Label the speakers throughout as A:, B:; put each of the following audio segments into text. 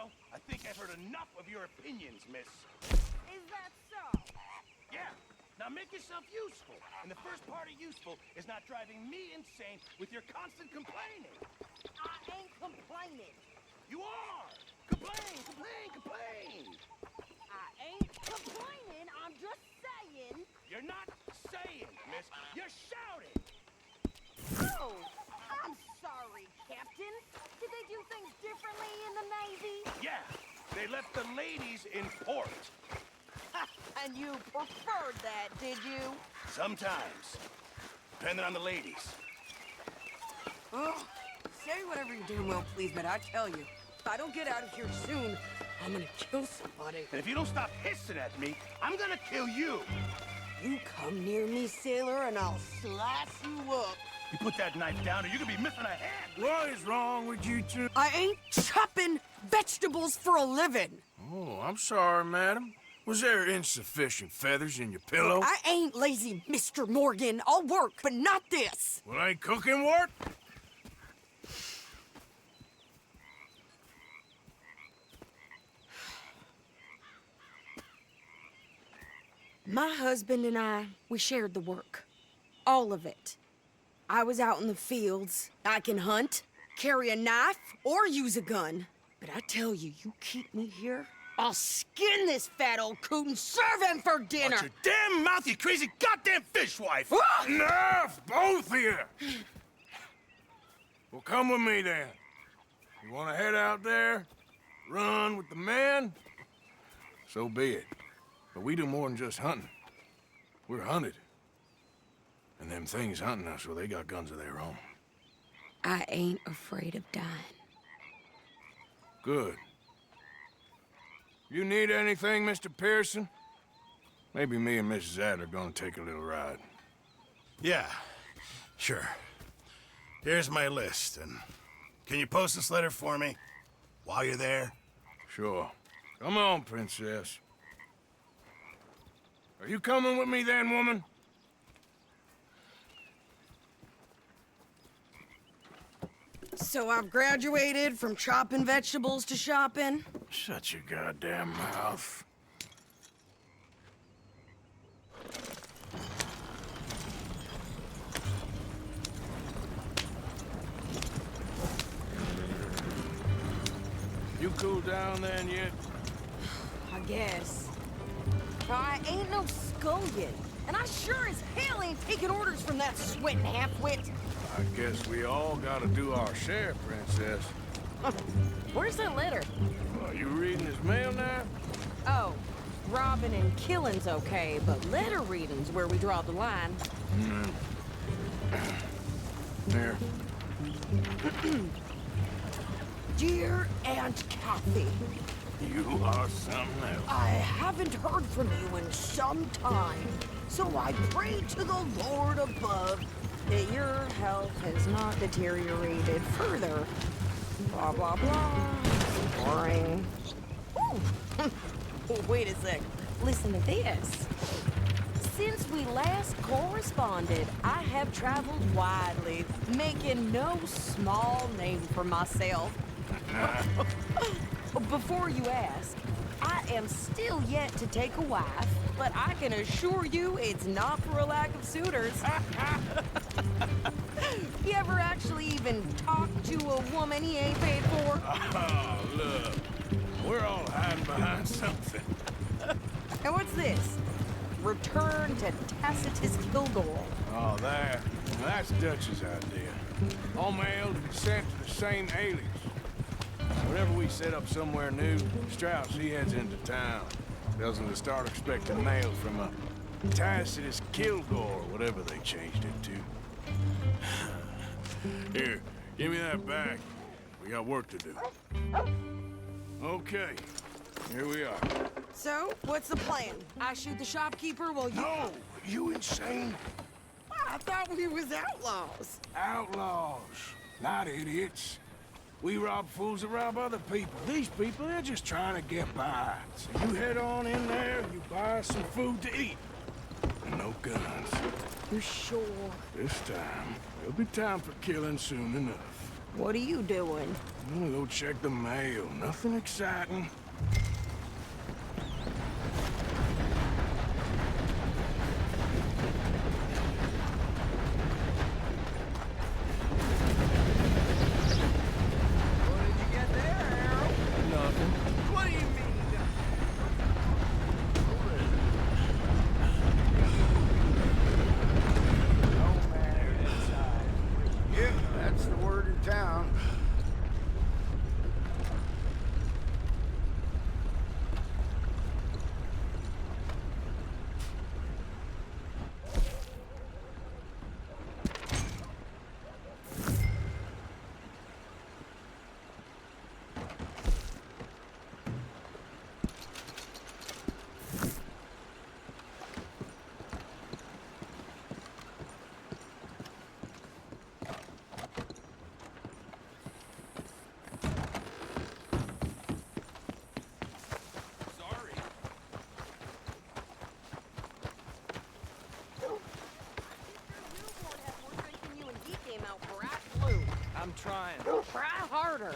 A: Well, I think I've heard enough of your opinions, miss.
B: Is that so?
A: Yeah. Now make yourself useful. And the first part of useful is not driving me insane with your constant complaining.
B: I ain't complaining.
A: You are! Complain, complain, complain!
B: I ain't complaining. I'm just saying.
A: You're not saying, miss. You're shouting!
B: Oh, I'm sorry, Captain. Did they do things differently in the Navy?
A: Yeah, they left the ladies in port.
B: And you preferred that, did you?
A: Sometimes. Depending on the ladies.
C: Oh, say whatever you damn well please, but I tell you, if I don't get out of here soon, I'm gonna kill somebody.
A: And if you don't stop hissing at me, I'm gonna kill you.
C: You come near me, sailor, and I'll slice you up.
A: You put that knife down or you're gonna be missing a hand.
D: What is wrong with you two?
C: I ain't chopping vegetables for a living.
D: Oh, I'm sorry, madam. Was there insufficient feathers in your pillow?
C: I ain't lazy, Mr. Morgan. I'll work, but not this.
D: Well, ain't cooking work?
C: My husband and I, we shared the work. All of it. I was out in the fields. I can hunt, carry a knife, or use a gun. But I tell you, you keep me here, I'll skin this fat old coot and serve him for dinner.
A: Watch your damn mouth, you crazy goddamn fishwife!
C: Ah!
D: Enough, both of you! Well, come with me then. You want to head out there, run with the men? So be it. But we do more than just hunting. We're hunted. And them things hunting us, well, they got guns of their own.
C: I ain't afraid of dying.
D: Good. You need anything, Mr. Pearson? Maybe me and Mrs. Adler gonna take a little ride.
A: Yeah, sure. Here's my list, and can you post this letter for me while you're there?
D: Sure. Come on, princess. Are you coming with me then, woman?
C: So I've graduated from chopping vegetables to shopping.
D: Shut your goddamn mouth. You cooled down then yet?
C: I guess. I ain't no scullion, and I sure as hell ain't taking orders from that sweating half-wit.
D: I guess we all gotta do our share, princess.
C: Where's that letter?
D: Are you reading his mail now?
C: Oh, robbing and killing's okay, but letter reading's where we draw the line.
D: Here.
C: Dear Aunt Kathy,
D: You are something else.
C: I haven't heard from you in some time, so I pray to the Lord above that your health has not deteriorated further. Blah, blah, blah. Boring. Ooh. Wait a sec. Listen to this. Since we last corresponded, I have traveled widely, making no small name for myself. Before you ask, I am still yet to take a wife, but I can assure you it's not for a lack of suitors. You ever actually even talk to a woman he ain't paid for?
D: Oh, look. We're all hiding behind something.
C: And what's this? Return to Tacitus Kilgore.
D: Oh, that's Dutch's idea. All mail to be sent to the same alias. Whenever we set up somewhere new, Strauss, he heads into town. Tells them to start expecting mail from a Tacitus Kilgore, whatever they changed it to. Here, give me that back. We got work to do. Okay, here we are.
C: So, what's the plan? I shoot the shopkeeper while you...
D: No, you insane?
C: I thought we was outlaws.
D: Outlaws, not idiots. We rob fools that rob other people. These people, they're just trying to get by. So you head on in there, you buy some food to eat. And no guns.
C: You sure?
D: This time, there'll be time for killing soon enough.
C: What are you doing?
D: I'm gonna go check the mail. Nothing exciting.
E: What did you get there, Harold?
D: Nothing.
E: What do you mean? Oh, man, inside. Yep, that's the word in town. I'm trying.
C: Try harder.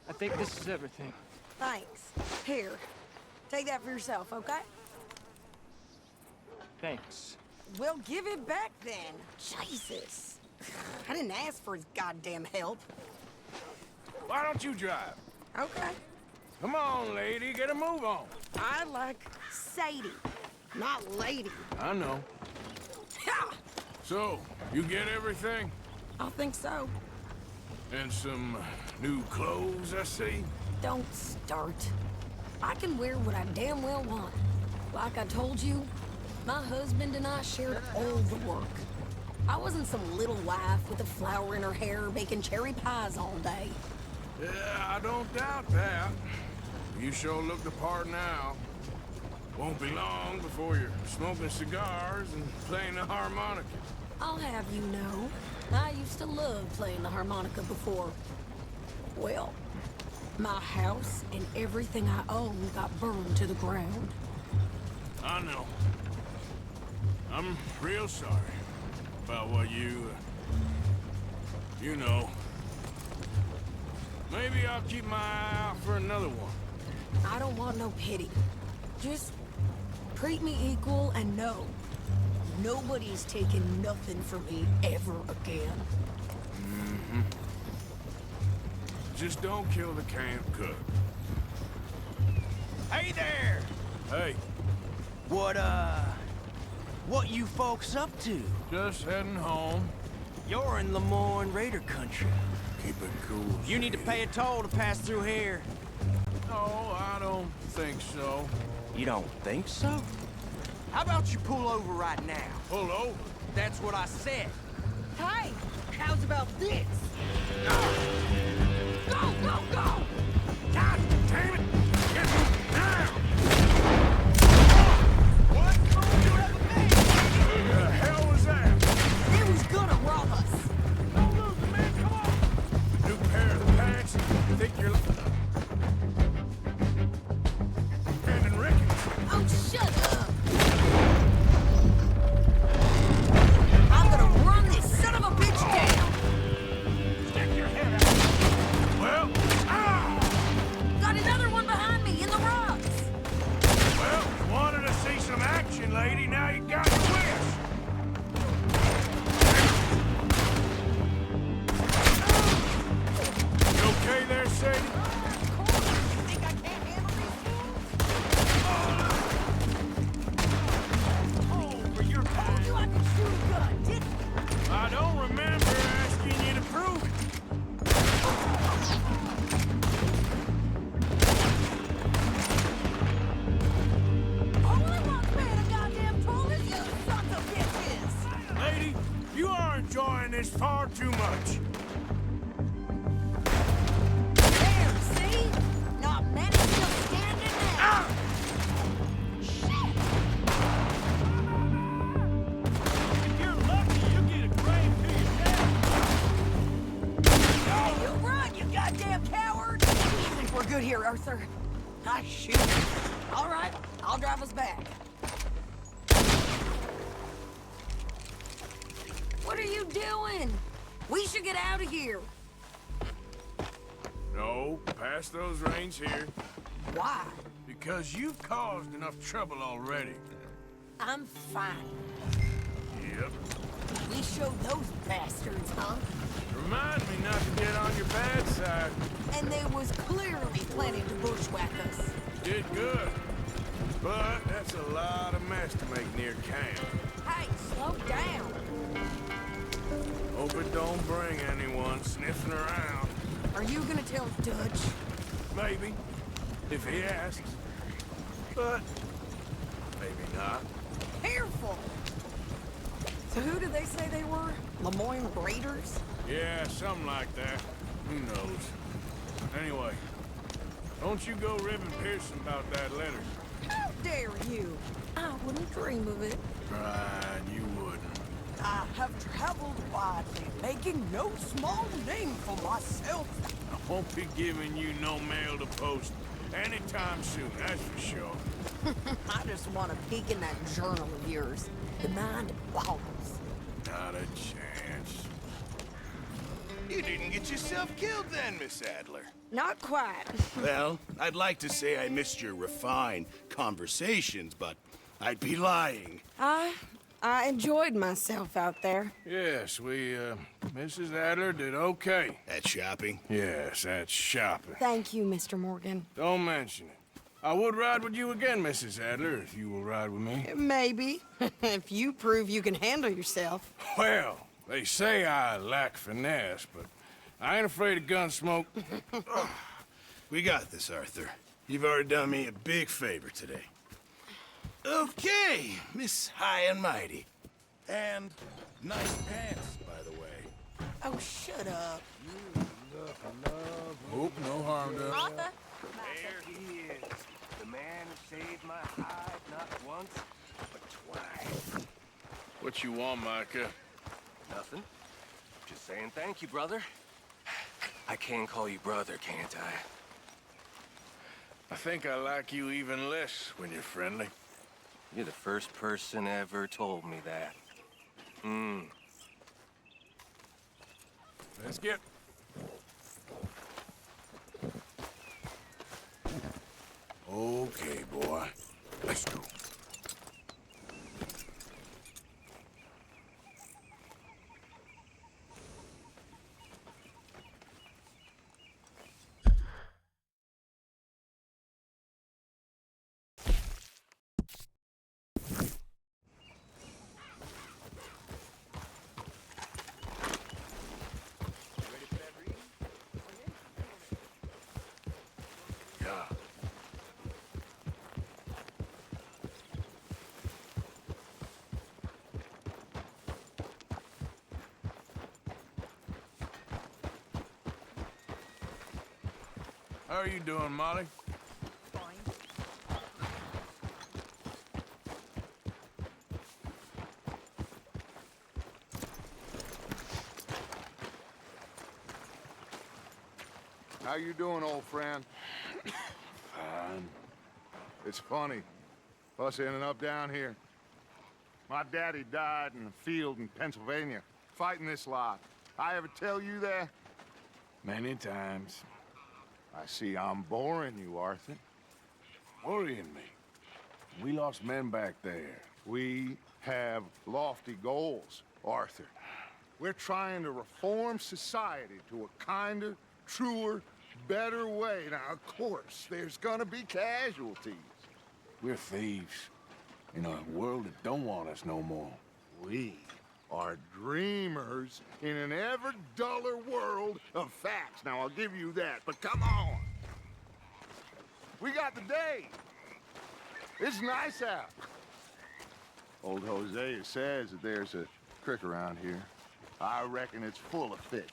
E: I think this is everything.
C: Thanks. Here, take that for yourself, okay?
E: Thanks.
C: Well, give it back then. Jesus. I didn't ask for his goddamn help.
D: Why don't you drive?
C: Okay.
D: Come on, lady, get a move on.
C: I like Sadie, not lady.
D: I know.
C: Ha!
D: So, you get everything?
C: I think so.
D: And some new clothes, I see?
C: Don't start. I can wear what I damn well want. Like I told you, my husband and I shared all the work. I wasn't some little wife with a flower in her hair baking cherry pies all day.
D: Yeah, I don't doubt that. You sure look the part now. Won't be long before you're smoking cigars and playing the harmonica.
C: I'll have you know, I used to love playing the harmonica before. Well, my house and everything I own got burned to the ground.
D: I know. I'm real sorry about what you know. Maybe I'll keep my eye out for another one.
C: I don't want no pity. Just treat me equal and know nobody's taking nothing from me ever again.
D: Just don't kill the camp cook.
F: Hey there!
D: Hey,
F: What you folks up to?
D: just heading home.
F: You're in Lemoyne Raider country.
D: Keep it cool.
F: You need to pay a toll to pass through here.
D: No, I don't think so.
F: You don't think so? How about you pull over right now?
D: Pull over.
F: That's what I said.
C: Hey, how's about this? Go, go, go!
D: God damn it! Get down!
F: What? You have a man?
D: Who the hell was that?
C: They was gonna rob us.
D: Don't lose it, man. Come on. New pair of pants. Think you're Brandon Ricketts.
C: Oh, shut up! I'm gonna run this son of a bitch down!
D: Stick your head out. Well,
C: Got another one behind me in the rocks!
D: well, you wanted to see some action, lady. Now you got your wish. You okay there, Sadie?
C: You think I can't handle these things?
F: Oh, for your
C: Told you I could shoot a gun, didn't I?
D: I don't remember asking you to prove it.
C: All I want paying a goddamn toll is you sons of bitches!
D: Lady, you are enjoying this far too much.
C: There, see? Not many still standing now. Shit!
F: If you're lucky, you get a grave to your
C: You run, you goddamn coward! You think we're good here, Arthur? I I'll drive us back. What are you doing? We should get out of here.
D: No, pass those reins here.
C: Why?
D: Because you've caused enough trouble already.
C: I'm fine.
D: Yep.
C: We showed those bastards, huh?
D: Remind me not to get on your bad side.
C: And they was clearly planning to bushwhack us.
D: You did good. But that's a lot of mess to make near camp.
C: Hey, slow down.
D: Hope it don't bring anyone sniffing around.
C: Are you gonna tell Dutch?
D: Maybe, if he asks. But maybe not.
C: Careful! So who did they say they were? Lemoyne Raiders?
D: Yeah, something like that. Who knows? Anyway, don't you go ribbing Pearson about that letter.
C: How dare you? I wouldn't dream of it.
D: Right, you wouldn't.
C: I have traveled widely, making no small name for myself.
D: I won't be giving you no mail to post anytime soon, that's for sure.
C: I just want to peek in that journal of yours. The mind boggles.
D: Not a chance.
A: You didn't get yourself killed then, Miss Adler.
C: Not quite.
A: Well, I'd like to say I missed your refined conversations, but I'd be lying.
C: I enjoyed myself out there.
D: Yes, Mrs. Adler did okay.
A: At shopping?
D: Yes, that's shopping.
C: Thank you, Mr. Morgan.
D: Don't mention it. I would ride with you again, Mrs. Adler, if you will ride with me.
C: Maybe. If you prove you can handle yourself.
D: Well, they say I lack finesse, but I ain't afraid of gun smoke.
A: We got this, Arthur. You've already done me a big favor today. Okay, Miss High and Mighty. And nice pants, by the way.
C: Oh, shut up.
D: Hope no harm done.
B: Arthur?
F: There he is. The man who saved my hide not once, but twice.
D: What you want, Micah?
F: Nothing. Just saying thank you, brother. I can call you brother, can't I?
D: I think I like you even less when you're friendly.
F: You're the first person ever told me that.
D: Let's get... Okay, boy. Let's go. Yeah. How are you doing, Molly?
G: How you doing, old friend?
D: Fine.
G: It's funny, us ending up down here. My daddy died in a field in Pennsylvania, fighting this lot. I ever tell you that?
D: Many times.
G: I see I'm boring you, Arthur.
D: Worrying me. We lost men back there.
G: We have lofty goals, Arthur. We're trying to reform society to a kinder, truer, better way. Now, of course, there's gonna be casualties.
D: We're thieves. In a world that don't want us no more.
G: We are dreamers in an ever duller world of facts. Now, I'll give you that, but come on. We got the day. It's nice out. Old Hosea says that there's a creek around here. I reckon it's full of fish.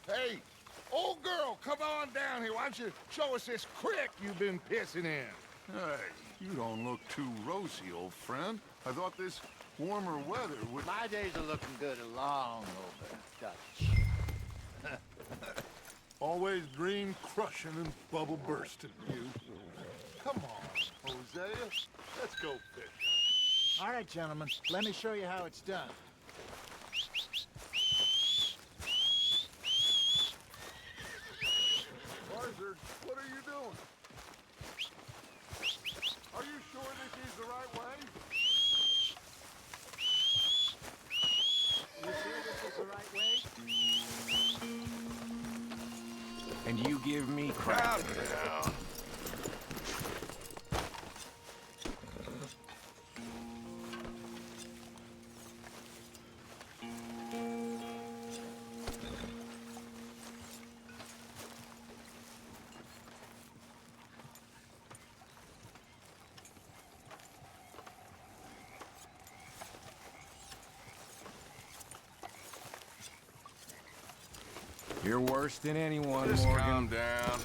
G: Hey, Old girl, come on down here. Why don't you show us this creek you've been pissing in?
H: Hey, you don't look too rosy, old friend. I thought this warmer weather would...
E: My days are looking good along over, Dutch.
H: Always dream crushing and bubble bursting, you. Come on, Hosea. Let's go fishing.
E: All right, gentlemen, let me show you how it's done.
H: Arthur, what are you doing? Are you sure this is the right way?
E: You sure this is the right way?
F: And you give me crap.
A: Now.
F: You're worse than anyone,
D: Just
F: Morgan.
D: calm down.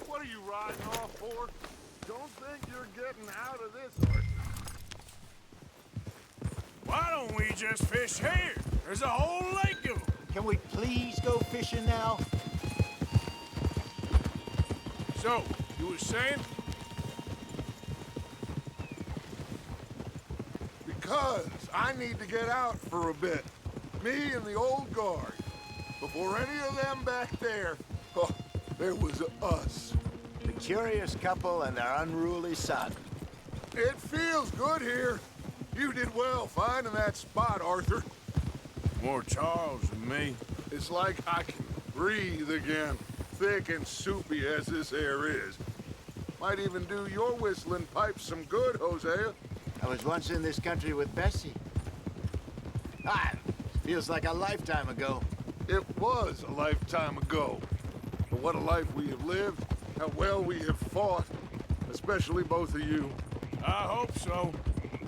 H: What are you riding off for? Don't think you're getting out of this, Arthur.
A: Why don't we just fish here? There's a whole lake of them.
E: Can we please go fishing now?
A: So, you were saying?
G: Because I need to get out for a bit. Me and the old guard. Before any of them back there, oh, there was us.
E: The curious couple and their unruly son.
G: It feels good here. You did well finding that spot, Arthur.
A: More Charles than me.
G: It's like I can breathe again, thick and soupy as this air is. Might even do your whistling pipes some good, Hosea.
E: I was once in this country with Bessie. Ah, feels like a lifetime ago.
G: It was a lifetime ago. But what a life we have lived, how well we have fought, especially both of you.
A: I hope so.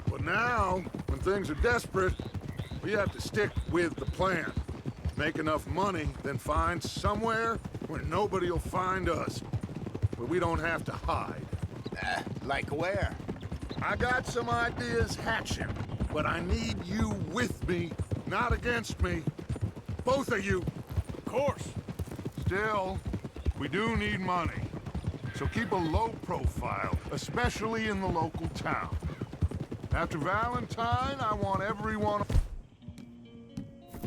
G: But now, when things are desperate, we have to stick with the plan. Make enough money, then find somewhere where nobody will find us. Where we don't have to hide.
E: Like where?
G: I got some ideas hatching, but I need you with me, not against me. Both of you.
A: Of course.
G: Still, we do need money. So keep a low profile, especially in the local town. After Valentine, I want everyone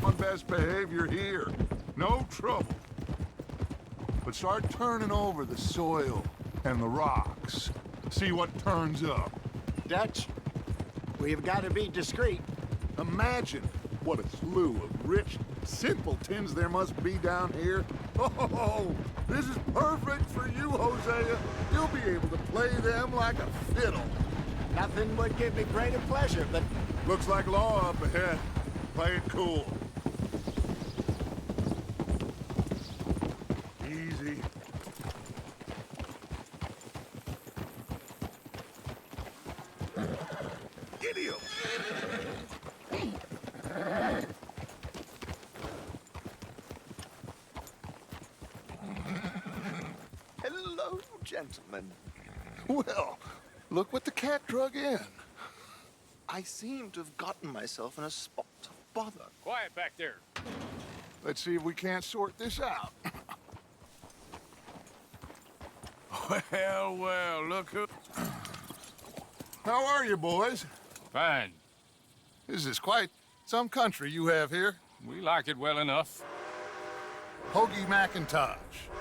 G: on best behavior here. No trouble. But start turning over the soil and the rocks. See what turns up.
E: Dutch, we've got to be discreet.
G: Imagine what a slew of rich simpletons there must be down here. Oh, this is perfect for you, Hosea. You'll be able to play them like a fiddle.
E: Nothing would give me greater pleasure, but
G: Looks like law up ahead. Play it cool. Easy. Idiot!
E: hello, gentlemen.
I: Well, look what the cat drug in. I seem to have gotten myself in a spot of bother.
D: Quiet back there.
G: Let's see if we can't sort this out.
A: Well, well, look who...
G: How are you, boys?
D: Fine.
G: This is quite some country you have here.
D: We like it well enough.
G: Hoagie McIntosh,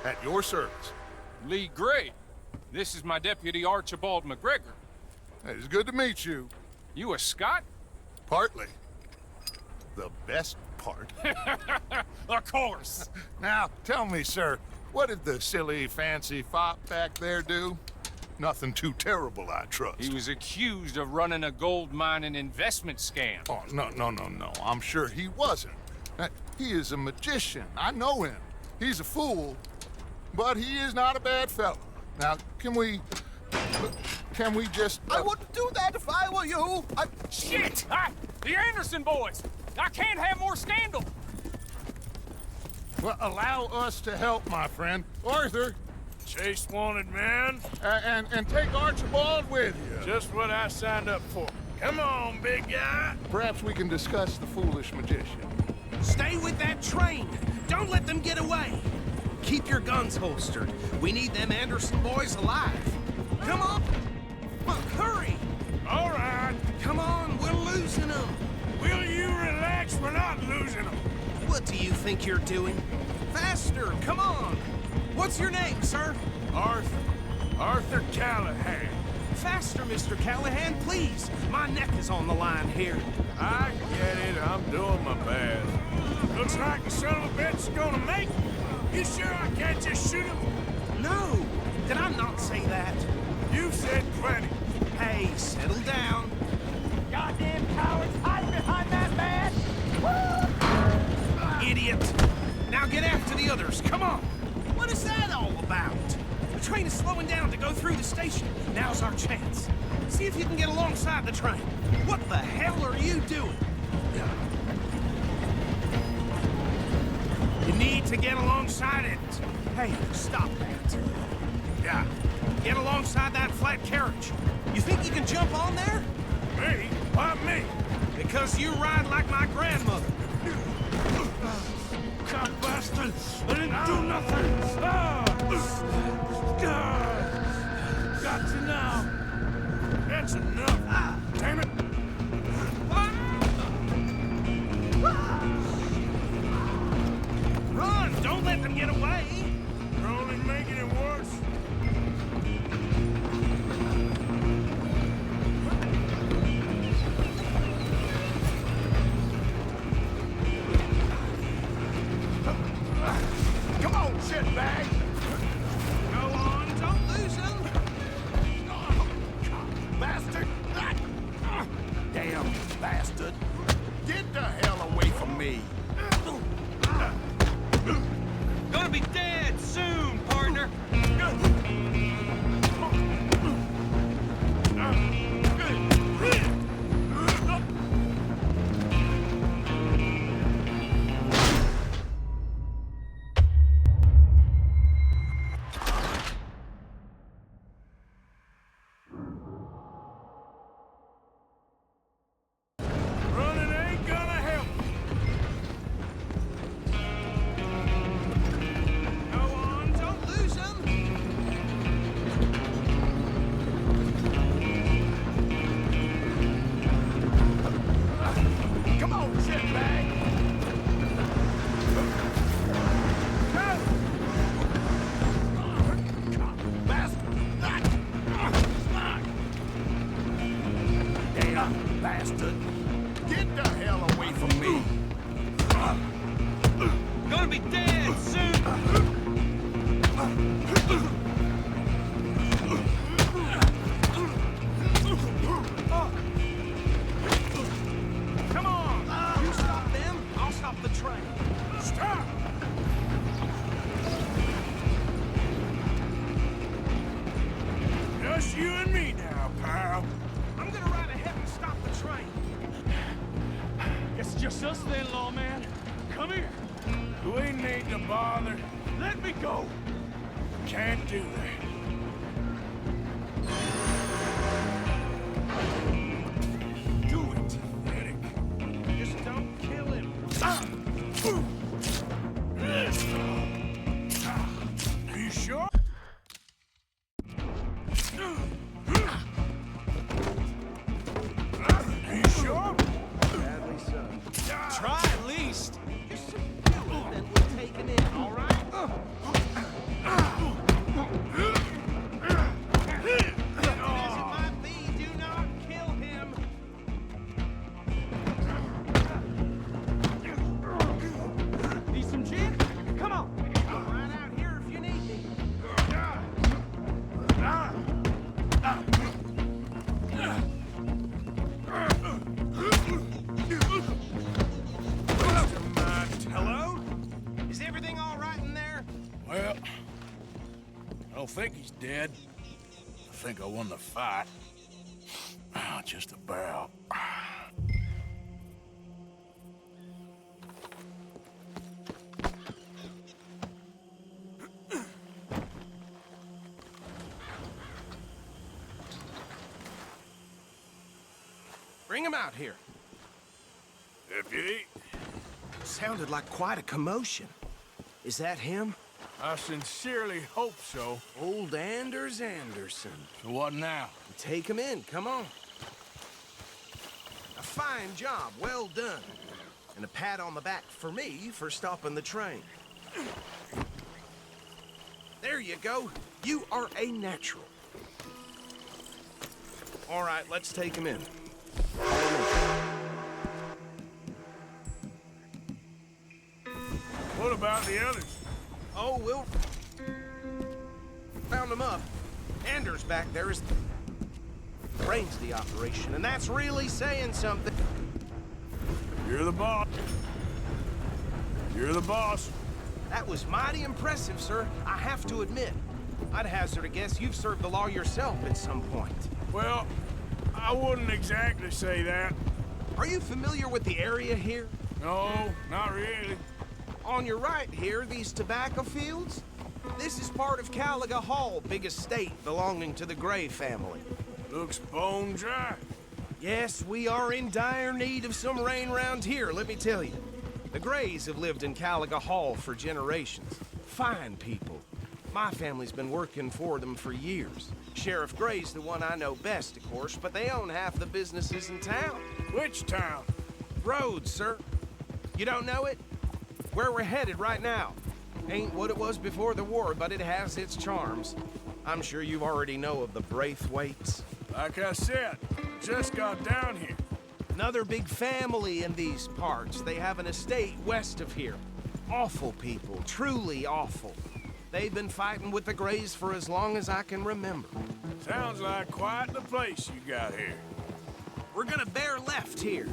G: at your service.
D: Lee Gray. This is my deputy Archibald McGregor.
G: It's good to meet you.
D: You a Scot?
G: Partly. The best part.
J: Of course.
H: Now, tell me, sir, what did the silly, fancy fop back there do? Nothing too terrible, I trust.
J: He was accused of running a gold mining investment scam.
H: Oh, no. I'm sure he wasn't. He is a magician. I know him. He's a fool, but he is not a bad fellow. Now, can we just...
I: I wouldn't do that if I were you.
J: Shit! The Anderson boys! I can't have more scandal!
H: Well, allow us to help, my friend. Arthur,
D: Chase wanted man.
H: and take Archibald with you.
D: Just what I signed up for. Come on, big guy.
H: Perhaps we can discuss the foolish magician.
F: Stay with that train. Don't let them get away. Keep your guns holstered. We need them Anderson boys alive. Come on. Fuck, hurry.
D: All right.
F: Come on, we're losing them.
D: Will you relax? We're not losing them.
F: What do you think you're doing? Faster, come on. What's your name, sir?
D: Arthur Callahan.
F: Faster, Mr. Callahan, please. My neck is on the line here.
D: I get it. I'm doing my best. Looks like the son of a bitch is gonna make it. You sure I can't just shoot him?
F: No. Did I not say that?
D: You said plenty.
F: Hey, settle down.
B: Goddamn cowards hiding behind that badge!
F: Idiot. Now get after the others. Come on. What is that all about? The train is slowing down to go through the station. Now's our chance. See if you can get alongside the train. What the hell are you doing? You need to get alongside it. Hey, stop that. Yeah. Get alongside that flat carriage. You think you can jump on there?
D: Me? Why me?
F: Because you ride like my grandmother.
D: God bastard! I didn't do nothing! Got you now! That's enough! Damn it!
F: Run! Don't let them get away!
D: You're only making it worse.
G: Come on, shitbag!
F: Go on, don't lose them!
G: Bastard! Damn bastard! Get the hell away from me!
J: Gonna be dead soon, partner!
D: Running ain't gonna help.
F: Go on, don't lose them!
G: Come on, shitbag! Damn bastard! Get the hell away from me!
J: Gonna be dead soon!
F: Come on! You stop them, I'll stop the train.
D: Stop! Just you and me now, pal.
F: I'm gonna ride ahead and stop the train.
J: It's just us then, lawman. Come here.
D: We need to bother.
J: Let me go.
D: Can't do that.
F: Do it, Eric. Just don't kill him.
D: Are you sure? Are you sure?
E: Sadly so.
F: Try at least. Just some killing, then we'll take it in, all right? As it might be, do not kill him.
D: don't think he's dead. I think I won the fight. Just about.
F: Bring him out here.
D: Deputy,
F: Sounded like quite a commotion. Is that him?
D: I sincerely hope so.
F: Old Anders Anderson.
D: So what now?
F: Take him in, come on. A fine job, well done. And a pat on the back for me for stopping the train. There you go. You are a natural. All right, let's take him in.
D: What about the others?
F: Oh, we'll... Found him up. Anders back there is... brains the operation, and that's really saying something.
D: You're the boss. You're the boss.
F: That was mighty impressive, sir. I have to admit. I'd hazard a guess you've served the law yourself at some point.
D: Well, I wouldn't exactly say that.
F: Are you familiar with the area here?
D: No, not really.
F: On your right here, these tobacco fields? This is part of Caliga Hall, big estate belonging to the Gray family.
D: Looks bone dry.
F: Yes, we are in dire need of some rain round here, let me tell you. The Grays have lived in Caliga Hall for generations. Fine people. My family's been working for them for years. Sheriff Gray's the one I know best, of course, but they own half the businesses in town.
D: Which town?
F: Rhodes, sir. You don't know it? Where we're headed right now. Ain't what it was before the war, but it has its charms. I'm sure you already know of the Braithwaites.
D: Like I said, just got down here.
F: Another big family in these parts. They have an estate west of here. Awful people, truly awful. They've been fighting with the Grays for as long as I can remember.
D: Sounds like quite the place you got here.
F: We're gonna bear left here.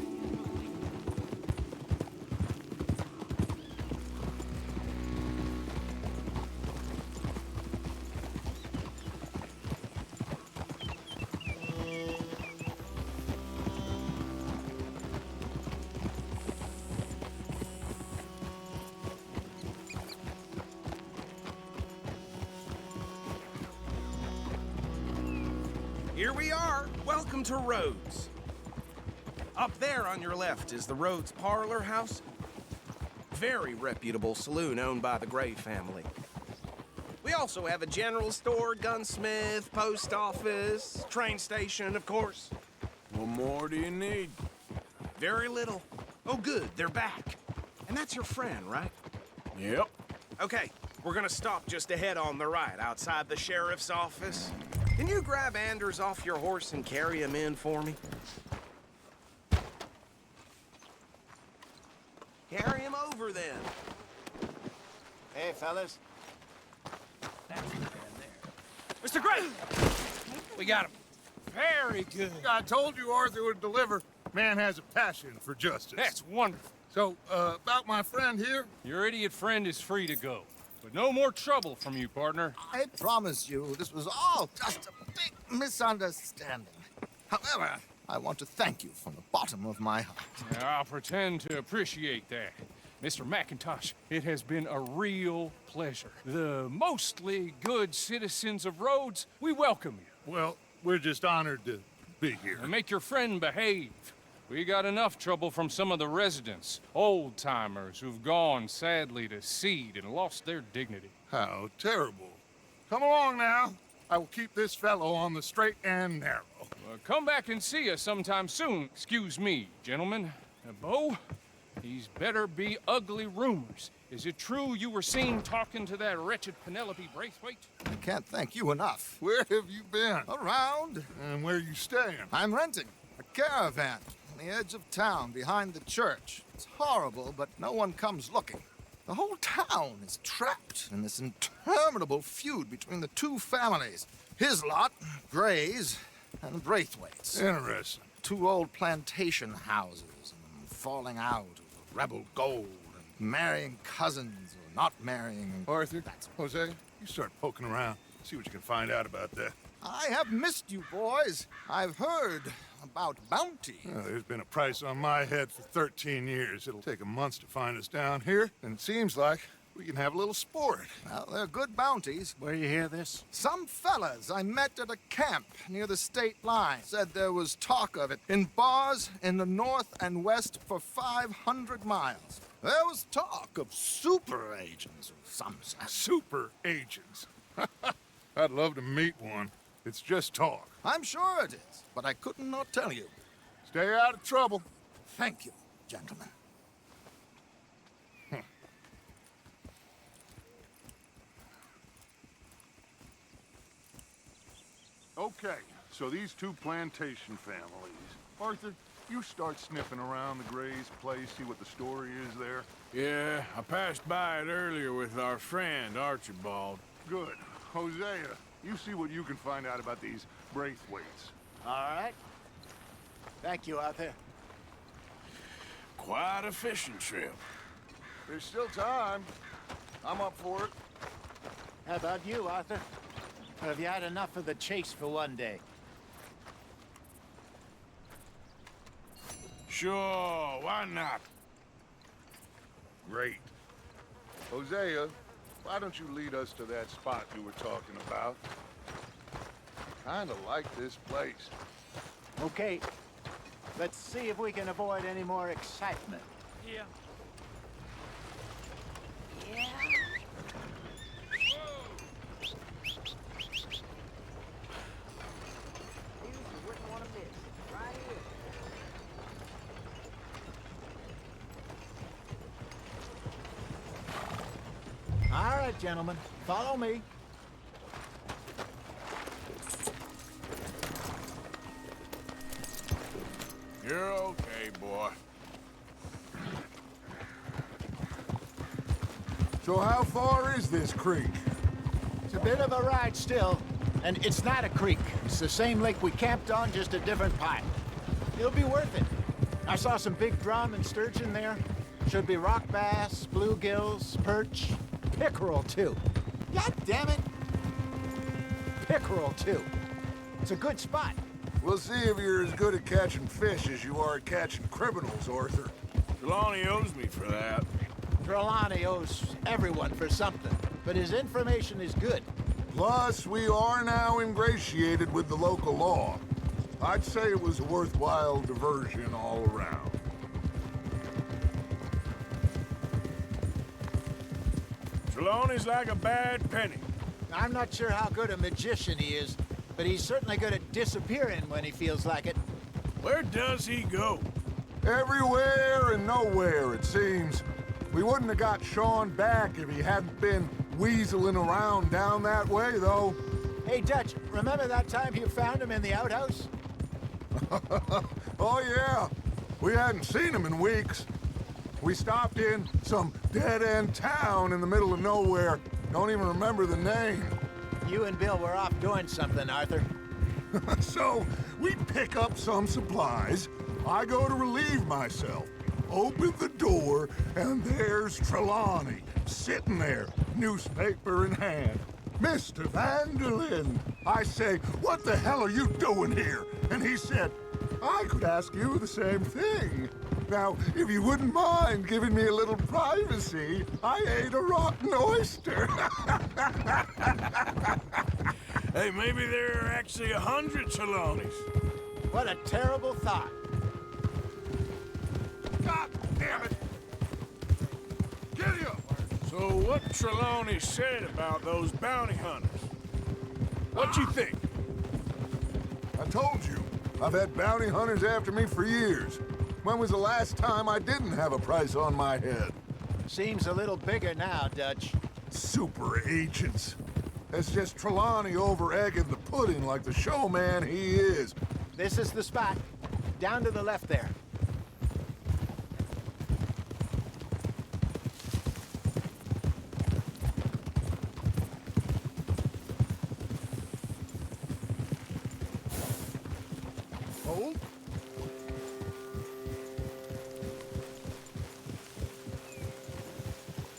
F: Here we are. Welcome to Rhodes. Up there on your left is the Rhodes Parlor House. Very reputable saloon owned by the Gray family. We also have a general store, gunsmith, post office, train station, of course.
D: What more do you need?
F: Very little. Oh, good, they're back. And that's your friend, right?
D: Yep.
F: Okay, we're gonna stop just ahead on the right, outside the sheriff's office. Can you grab Anders off your horse and carry him in for me? Carry him over, then.
E: Hey, fellas.
J: Mr. Gray! We got him. Very good.
H: I told you Arthur would deliver. Man has a passion for justice.
J: That's wonderful.
H: So, about my friend here?
J: Your idiot friend is free to go. But no more trouble from you, partner.
I: I promise you, this was all just a big misunderstanding. However, I want to thank you from the bottom of my heart.
J: Now, I'll pretend to appreciate that. Mr. McIntosh, it has been a real pleasure. The mostly good citizens of Rhodes, we welcome you.
H: Well, we're just honored to be here.
J: And make your friend behave. We got enough trouble from some of the residents, old-timers who've gone, sadly, to seed and lost their dignity.
H: How terrible. Come along now. I will keep this fellow on the straight and narrow.
J: Come back and see us sometime soon. Excuse me, gentlemen. Bo, these better be ugly rumors. Is it true you were seen talking to that wretched Penelope Braithwaite?
I: I can't thank you enough.
H: Where have you been?
I: Around.
H: And where you staying?
I: I'm renting a caravan on the edge of town behind the church. It's horrible, but no one comes looking. The whole town is trapped in this interminable feud between the two families. His lot, Gray's, and Braithwaite's.
H: Interesting.
I: Two old plantation houses, and falling out over rebel gold, and marrying cousins or not marrying.
H: Arthur, Jose, you start poking around. See what you can find out about that.
I: I have missed you, boys. I've heard about bounty.
H: There's been a price on my head for 13 years. It'll take 'em months to find us down here, and it seems like we can have a little sport.
I: Well, they're good bounties.
E: Where you hear this?
I: Some fellas I met at a camp near the state line said there was talk of it in bars in the north and west for 500 miles. There was talk of super agents of some sort.
H: Super agents. I'd love to meet one. It's just talk.
I: I'm sure it is, but I couldn't not tell you.
H: Stay out of trouble.
I: Thank you, gentlemen.
G: Okay, so these two plantation families. Arthur, you start sniffing around the Gray's place, see what the story is there.
D: Yeah, I passed by it earlier with our friend, Archibald.
G: Good. Hosea, you see what you can find out about these Braithwaites.
E: All right. Thank you, Arthur.
D: Quite a fishing trip.
G: There's still time. I'm up for it.
E: How about you, Arthur? Or have you had enough of the chase for one day?
D: Sure, why not?
H: Great. Hosea, why don't you lead us to that spot you were talking about? Kinda like this place.
E: Okay. Let's see if we can avoid any more excitement.
F: Yeah.
C: Yeah. You wouldn't want to miss it. Right here.
E: All right, gentlemen. Follow me.
D: You're okay, boy.
H: So how far is this creek?
E: It's a bit of a ride still, and it's not a creek. It's the same lake we camped on, just a different pipe. It'll be worth it. I saw some big drum and sturgeon there. Should be rock bass, bluegills, perch, pickerel too. God damn it! Pickerel too. It's a good spot.
H: We'll see if you're as good at catching fish as you are at catching criminals, Arthur.
D: Trelawney owes me for that.
E: Trelawney owes everyone for something, but his information is good.
H: Plus, we are now ingratiated with the local law. I'd say it was a worthwhile diversion all around.
D: Trelawney's like a bad penny.
E: I'm not sure how good a magician he is, but he's certainly good at disappearing when he feels like it.
D: Where does he go?
H: Everywhere and nowhere, it seems. We wouldn't have got Sean back if he hadn't been weaseling around down that way, though.
E: Hey, Dutch, remember that time you found him in the outhouse?
H: Oh, yeah. We hadn't seen him in weeks. We stopped in some dead-end town in the middle of nowhere. Don't even remember the name.
E: You and Bill were off doing something, Arthur.
H: So, we pick up some supplies. I go to relieve myself. Open the door, and there's Trelawney, sitting there, newspaper in hand. Mr. Vanderlyn. I say, what the hell are you doing here? And he said, I could ask you the same thing. Now, if you wouldn't mind giving me a little privacy, I ate a rotten oyster.
D: Hey, maybe there are actually 100 Trelawneys.
E: What a terrible thought.
H: God damn it! Giddy up!
D: So what Trelawney said about those bounty hunters? What you think?
H: I told you, I've had bounty hunters after me for years. When was the last time I didn't have a price on my head?
E: Seems a little bigger now, Dutch.
H: Super agents. That's just Trelawney over-egging the pudding like the showman he is.
E: This is the spot. Down to the left there.
H: Hold.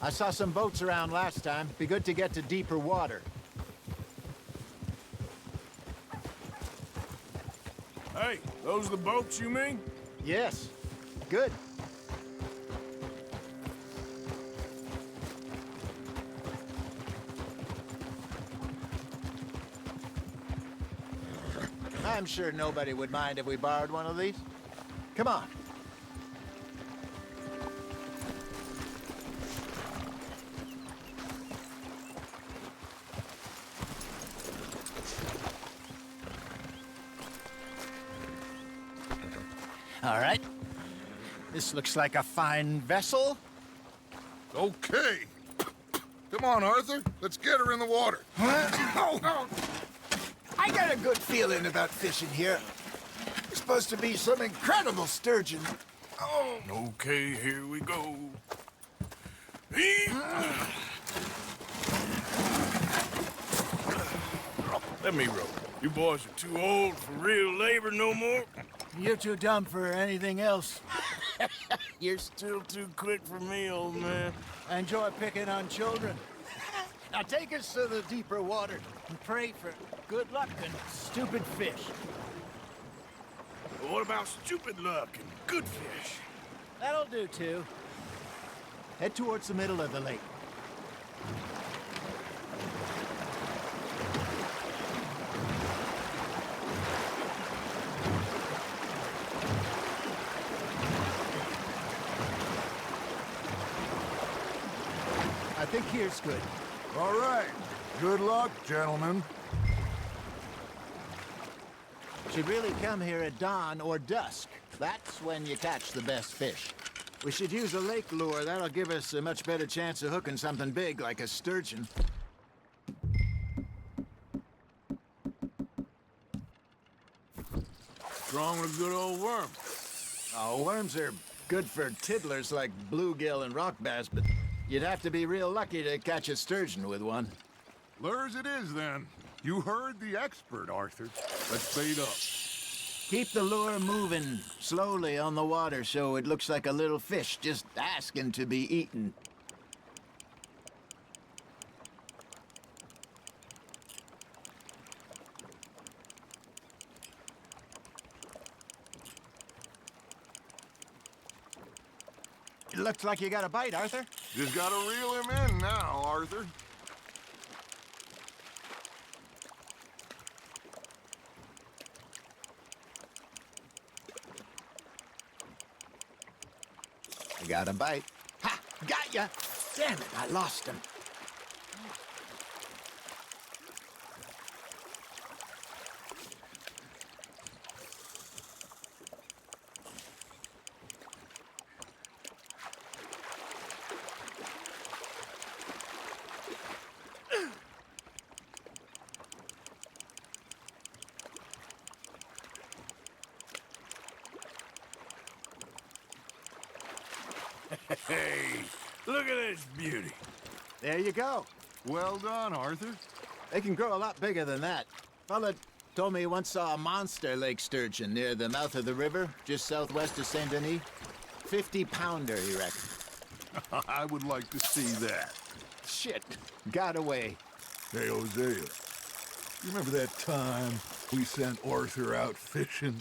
E: I saw some boats around last time. Be good to get to deeper water.
D: Hey, those the boats you mean?
E: Yes. Good. I'm sure nobody would mind if we borrowed one of these. Come on. All right. This looks like a fine vessel.
H: Okay. Come on, Arthur. Let's get her in the water.
E: I got a good feeling about fishing here. It's supposed to be some incredible sturgeon. Oh.
D: Okay, here we go. Let me row. You boys are too old for real labor no more.
E: You're too dumb for anything else.
D: You're still too quick for me, old man.
E: I enjoy picking on children. Now take us to the deeper water and pray for good luck and stupid fish.
D: What about stupid luck and good fish?
E: That'll do, too. Head towards the middle of the lake. I think here's good.
H: All right. Good luck, gentlemen.
E: Should really come here at dawn or dusk. That's when you catch the best fish. We should use a lake lure. That'll give us a much better chance of hooking something big like a sturgeon.
D: What's wrong with a good old worm?
E: Oh, worms are good for tiddlers like bluegill and rock bass, but you'd have to be real lucky to catch a sturgeon with one.
G: Lures it is, then. You heard the expert, Arthur. Let's bait up.
E: Keep the lure moving slowly on the water so it looks like a little fish just asking to be eaten. It looks like you got a bite, Arthur.
G: Just gotta reel him in now, Arthur.
E: I got a bite. Ha! Got ya! Damn it, I lost him.
D: Hey, look at this beauty.
E: There you go.
G: Well done, Arthur.
E: They can grow a lot bigger than that. Fella told me he once saw a monster lake sturgeon near the mouth of the river, just southwest of Saint Denis. 50-pounder, he reckoned.
G: I would like to see that.
E: Shit, got away.
H: Hey, Hosea. You remember that time we sent Arthur out fishing?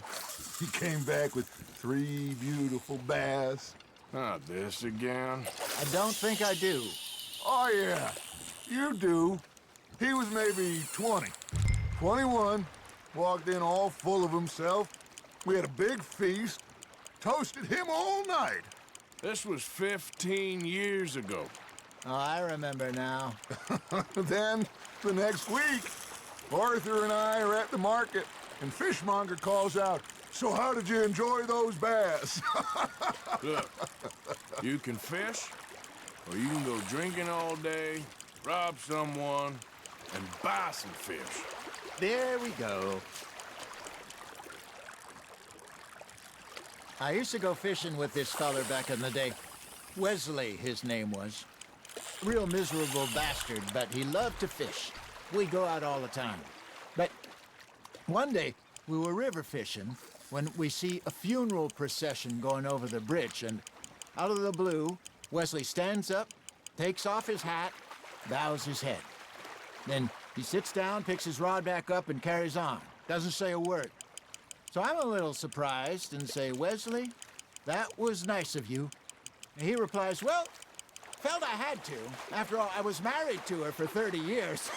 H: He came back with 3 beautiful bass.
D: Not this again.
E: I don't think I do.
H: Oh, yeah. You do. He was maybe 20. 21. Walked in all full of himself. We had a big feast. Toasted him all night.
D: This was 15 years ago.
E: Oh, I remember now.
H: Then, the next week, Arthur and I are at the market, and Fishmonger calls out, "So how did you enjoy those bass?"
D: Look, you can fish, or you can go drinking all day, rob someone, and buy some fish.
E: There we go. I used to go fishing with this feller back in the day. Wesley, his name was. Real miserable bastard, but he loved to fish. We'd go out all the time. But one day, we were river fishing when we see a funeral procession going over the bridge, and out of the blue, Wesley stands up, takes off his hat, bows his head. Then he sits down, picks his rod back up, and carries on. Doesn't say a word. So I'm a little surprised and say, Wesley, that was nice of you. And he replies, well, felt I had to. After all, I was married to her for 30 years.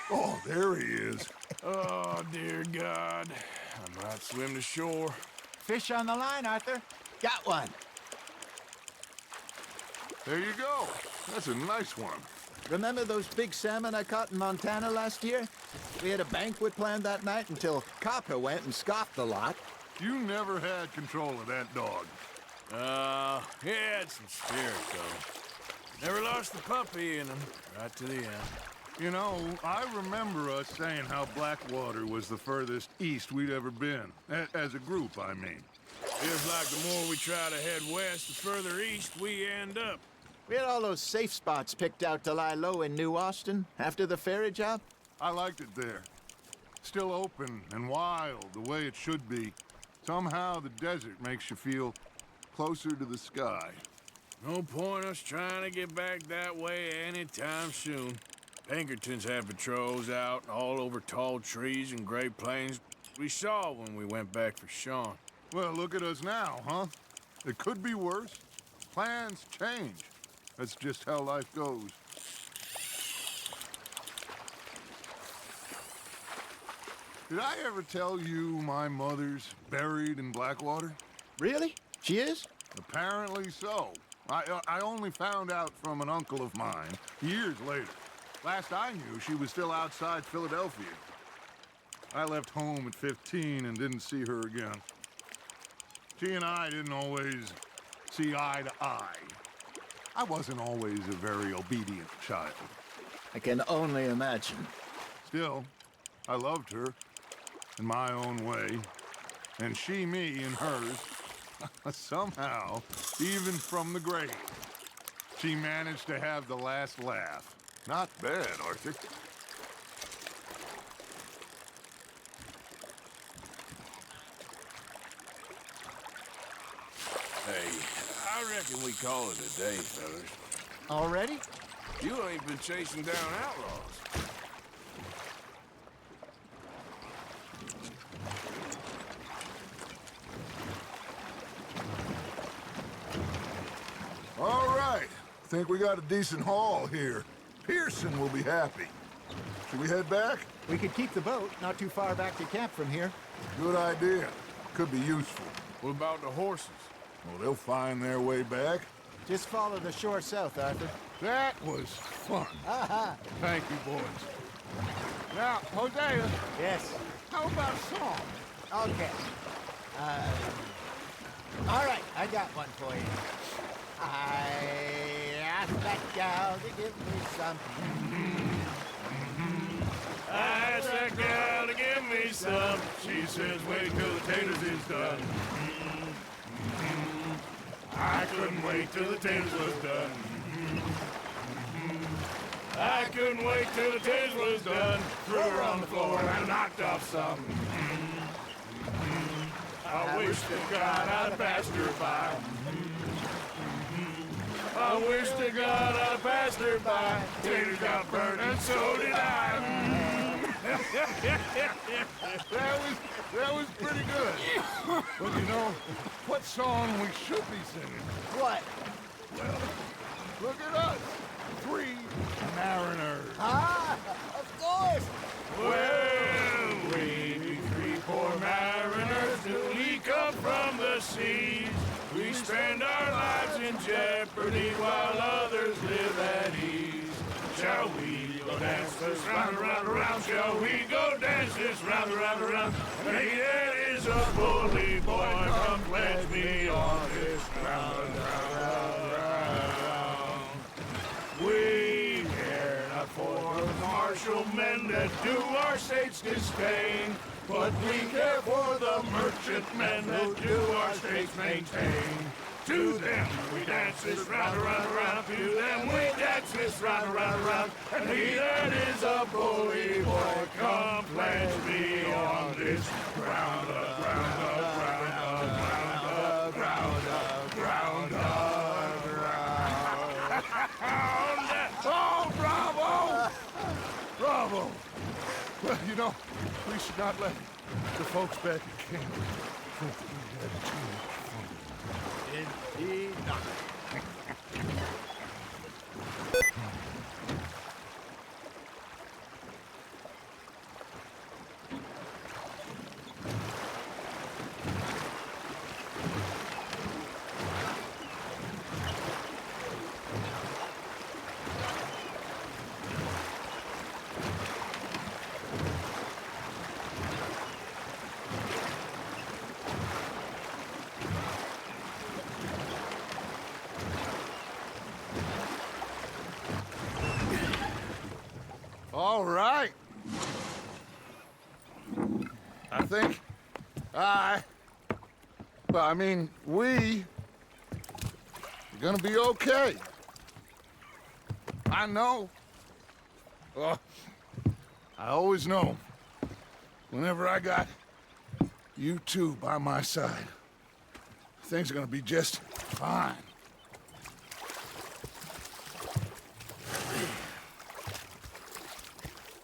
H: Oh, there he is.
D: Oh, dear God. I might swim to shore.
E: Fish on the line, Arthur. Got one.
H: There you go. That's a nice one.
E: Remember those big salmon I caught in Montana last year? We had a banquet planned that night until Copper went and scoffed the lot.
H: You never had control of that dog.
D: He had some spirit, though. Never lost the puppy in him, right to the end.
H: You know, I remember us saying how Blackwater was the furthest east we'd ever been. As a group, I mean.
D: Feels like the more we try to head west, the further east we end up.
E: We had all those safe spots picked out to lie low in New Austin after the ferry job.
H: I liked it there. Still open and wild, the way it should be. Somehow the desert makes you feel closer to the sky.
D: No point us trying to get back that way anytime soon. Pinkertons had patrols out all over tall trees and Great Plains. We saw when we went back for Sean.
H: Well, look at us now, huh? It could be worse. Plans change. That's just how life goes. Did I ever tell you my mother's buried in Blackwater?
E: Really? She is?
H: Apparently so. I only found out from an uncle of mine years later. Last I knew, she was still outside Philadelphia. I left home at 15 and didn't see her again. She and I didn't always see eye to eye. I wasn't always a very obedient child.
E: I can only imagine.
H: Still, I loved her in my own way, and she me in hers. Somehow, even from the grave, she managed to have the last laugh. Not bad, Arthur.
D: Hey, I reckon we call it a day, fellas.
E: Already?
D: You ain't been chasing down outlaws.
H: All right. Think we got a decent haul here. Pearson will be happy. Should we head back?
E: We could keep the boat not too far back to camp from here.
H: Good idea. Could be useful.
D: What about the horses?
H: Well, they'll find their way back.
E: Just follow the shore south, Arthur.
H: That was fun. Thank you, boys. Now, Hosea,
E: Yes.
H: how about a song?
E: Okay. All right, I got one for you. I asked that gal to give me some.
D: I asked that gal to give me some. She says, wait till the taters is done. I couldn't wait till the taters was done. I couldn't wait till the taters was done. Threw her on the floor and knocked off some. I wish to God I'd passed her by. I wish to God I'd passed her by. Taters got burned and so did I.
H: That was pretty good. But you know, what song we should be singing?
E: What?
H: Well, look at us. 3 mariners.
E: Ah, of course.
D: Well, we be 3 poor mariners newly come from the seas. We spend our lives in jeopardy while others live at ease. Shall we go dance this round, around, around? Shall we go dance this round, around, around? Hey, that is a bully boy. Come pledge me on this round, round, round. We care not for the martial men that do our state's disdain, but we care for the merchant men that do our states maintain. To them we dance this round, around, around. To them we dance this round, around, around. And he that is a bully boy, come pledge me on this ground up, ground up, ground up, ground up, ground up, ground up. Oh, bravo! Bravo! Well, you know, we should not let
H: The folks back at camp think that we had too much fun.
E: Indeed not.
H: All right. I think I mean, we are gonna be okay. I know. Well, I always know. Whenever I got you two by my side, things are gonna be just fine.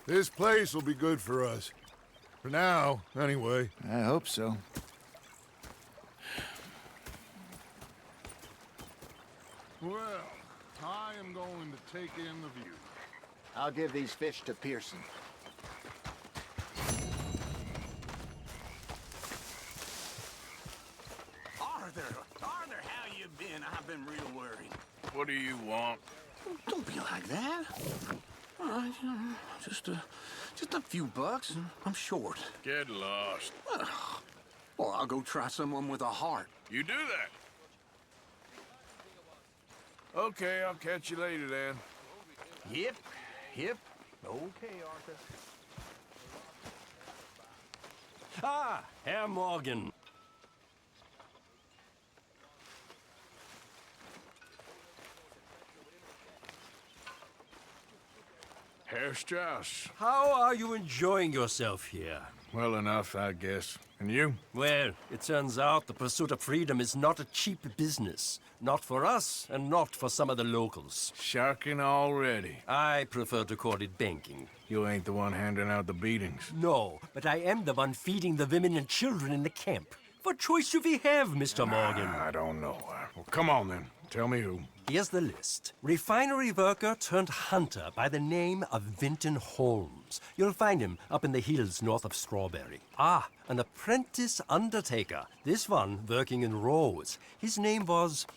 H: This place will be good for us. For now, anyway.
E: I hope so.
H: Well, I am going to take in the view.
E: I'll give these fish to Pearson.
F: Arthur, how you been? I've been real worried.
D: What do you want?
F: Don't be like that. All right, just a few bucks, and I'm short.
D: Get lost.
F: Well, I'll go try someone with a heart.
D: You do that. Okay, I'll catch you later then.
F: Yep. Okay, Arthur.
K: Ah, Herr Morgan.
D: Herr Strauss.
K: How are you enjoying yourself here?
D: Well enough, I guess. And you?
K: Well, it turns out the pursuit of freedom is not a cheap business. Not for us, and not for some of the locals.
D: Sharking already.
K: I prefer to call it banking.
D: You ain't the one handing out the beatings.
K: No, but I am the one feeding the women and children in the camp. What choice do we have, Mr. Morgan?
D: I don't know. Well, come on then. Tell me who.
K: Here's the list. Refinery worker turned hunter by the name of Vinton Holmes. You'll find him up in the hills north of Strawberry. Ah, an apprentice undertaker. This one working in Rose. His name was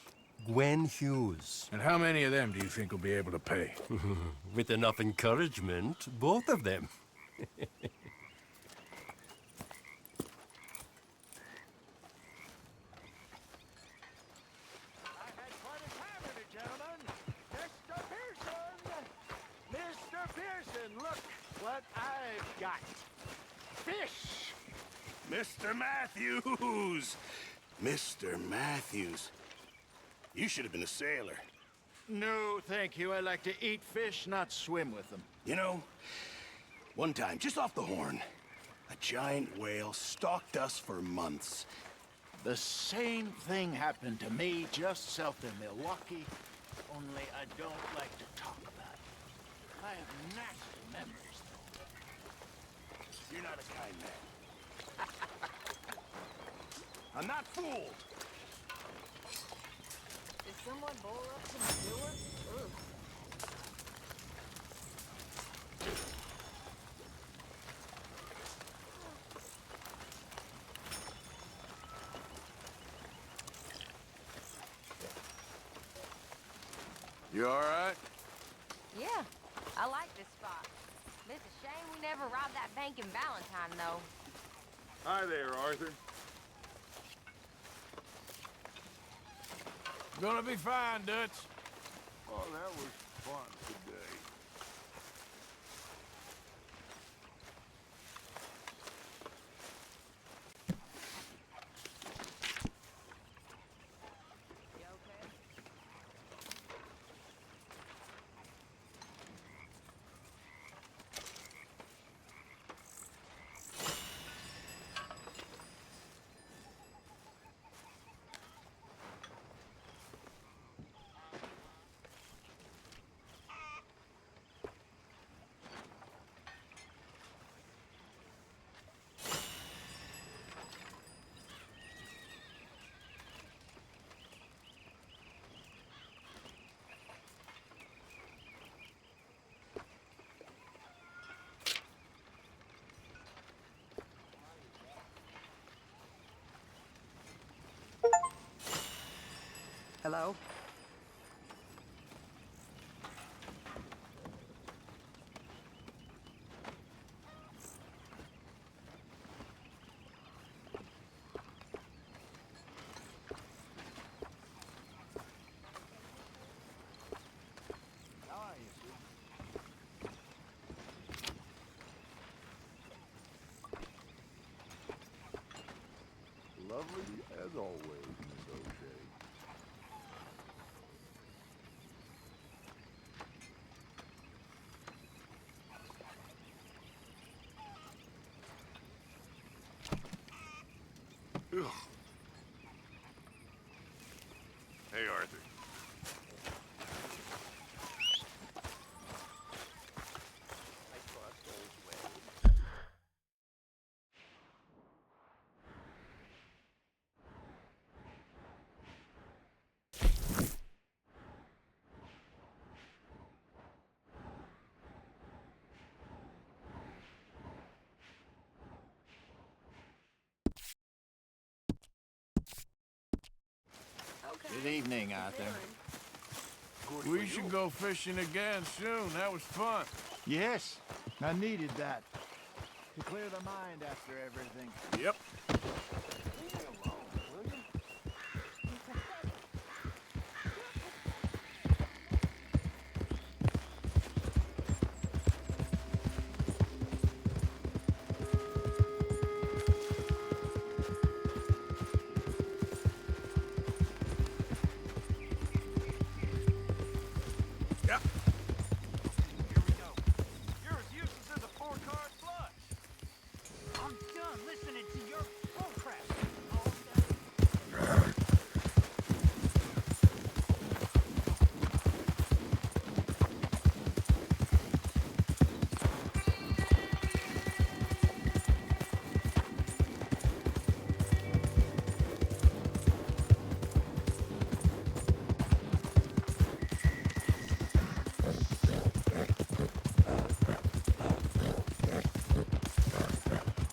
K: Gwen Hughes.
D: And how many of them do you think will be able to pay?
K: With enough encouragement, both of them.
E: What I've got. Fish!
A: Mr. Matthews! Mr. Matthews. You should have been a sailor.
E: No, thank you. I like to eat fish, not swim with them.
A: You know, one time, just off the Horn, a giant whale stalked us for months.
E: The same thing happened to me just south of Milwaukee, only I don't like to talk about it. I have nasty memories.
A: You're not a kind man. I'm not fooled.
B: Did someone bowl up some sewer? Ugh.
D: You all right?
B: Yeah, I like this spot. It's a shame we never robbed that bank in Valentine, though.
G: Hi there, Arthur.
D: Gonna be fine, Dutch.
G: Oh, that was fun today.
B: You okay?
C: Hello?
G: Lovely as always, Miss O'Shea. Ugh. Hey, Arthur.
E: Good evening, Arthur.
D: We should go fishing again soon. That was fun.
E: Yes, I needed that. To clear the mind after everything.
D: Yep.
A: Yep.
F: Here we go. You're as useless as a four-card flush. I'm done listening to your bullcrap all day.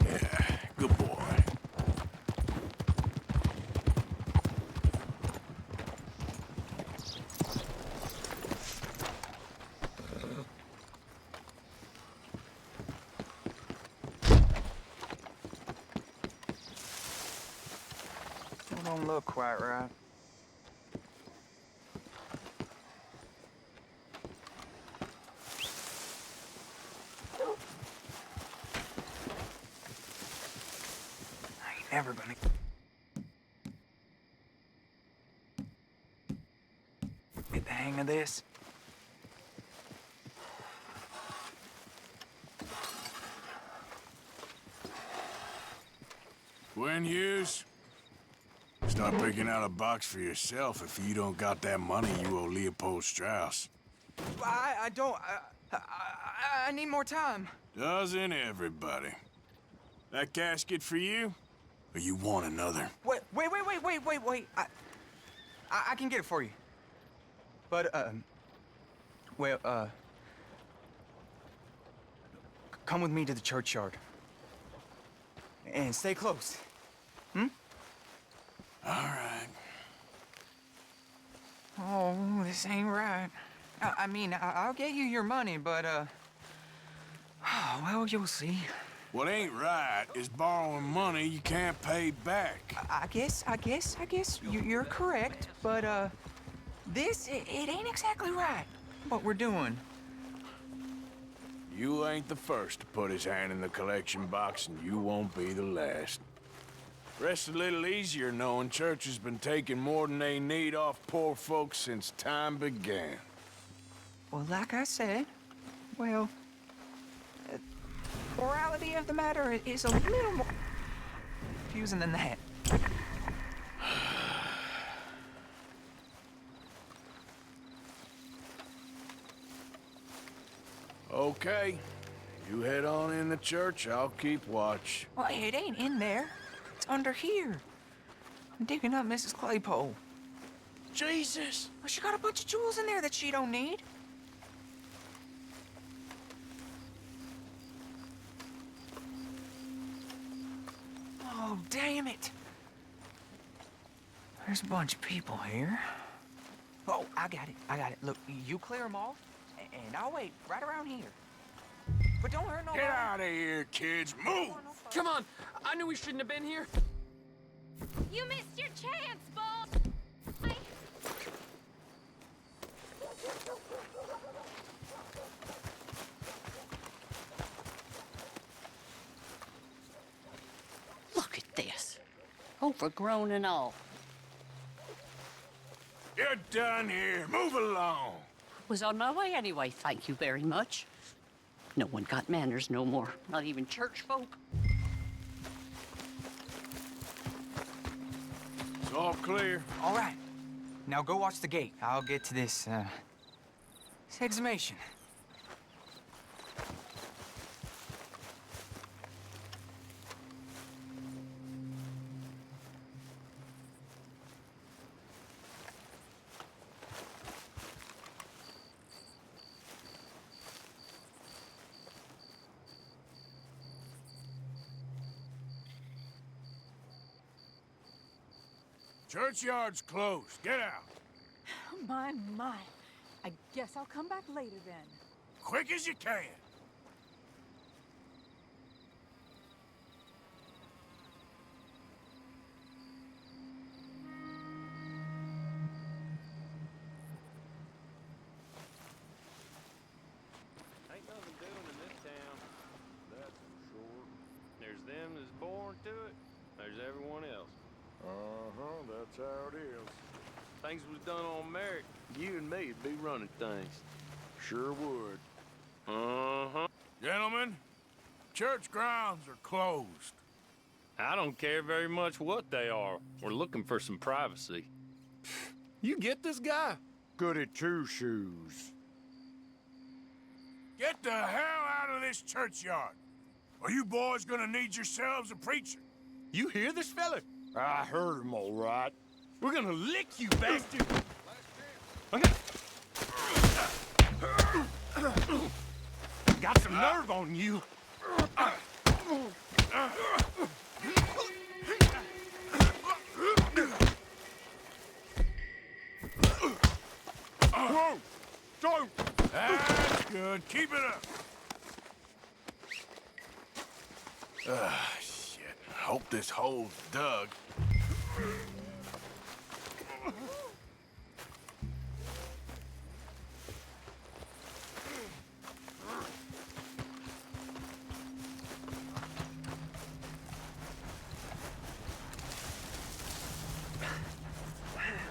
A: Yeah, good boy.
F: Still don't look quite right. I ain't never gonna get the hang of this.
D: When Hughes? Start picking out a box for yourself if you don't got that money you owe Leopold Strauss.
F: I don't. I need more time.
D: Doesn't everybody? That casket for you? Or you want another?
F: Wait. I can get it for you. But, come with me to the churchyard. And stay close.
D: All right.
F: Oh, this ain't right. I mean, I'll get you your money, but, well, you'll see.
D: What ain't right is borrowing money you can't pay back.
F: I guess you're correct, but, it ain't exactly right, what we're doing.
D: You ain't the first to put his hand in the collection box, and you won't be the last. Rests a little easier knowing church has been taking more than they need off poor folks since time began.
F: Well, like I said, well, morality of the matter is a little more confusing than that.
D: Okay. You head on in the church, I'll keep watch.
F: Well, it ain't in there. It's under here. I'm digging up Mrs. Claypole.
D: Jesus!
F: Well, she got a bunch of jewels in there that she don't need. Oh, damn it. There's a bunch of people here.
L: Oh, I got it. I got it. Look, you clear them off, and I'll wait right around here. But don't hurt nobody.
D: Get out of here, kids. Move!
M: Come on. I knew we shouldn't have been here.
B: You missed your chance, boy!
N: Look at this. Overgrown and all.
D: You're done here. Move along.
N: Was on my way anyway, thank you very much. No one got manners no more, not even church folk.
D: It's all clear.
L: All right. Now go watch the gate. I'll get to this exhumation.
D: Churchyard's closed. Get out.
B: My. I guess I'll come back later then.
D: Quick as you can.
O: Ain't nothing doing in this town, that's for sure. There's them that's born to it, there's everyone else.
G: Uh-huh, that's how it is.
O: Things was done on merit, you and me'd be running things.
G: Sure would.
O: Uh-huh.
D: Gentlemen, church grounds are closed.
O: I don't care very much what they are. We're looking for some privacy.
D: You get this guy?
G: Good at two shoes.
D: Get the hell out of this churchyard. Or you boys gonna need yourselves a preacher.
O: You hear this fella?
G: I heard him all right.
O: We're gonna lick you, bastard! Got some nerve on you.
D: Whoa! Don't! That's good. Keep it up. Shit. Hope this hole's dug.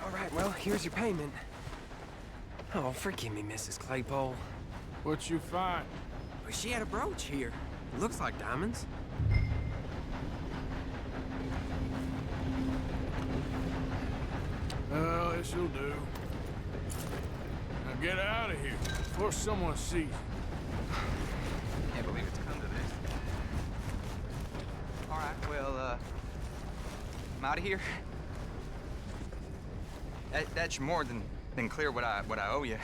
M: All right, well, here's your payment. Oh, forgive me, Mrs. Claypole.
D: What you find?
M: Well, she had a brooch here. It looks like diamonds.
D: Well, this'll do. Now get out of here before someone sees you.
L: Can't believe it's come to this. All right, well, I'm out of here. That's more than clear what I owe you.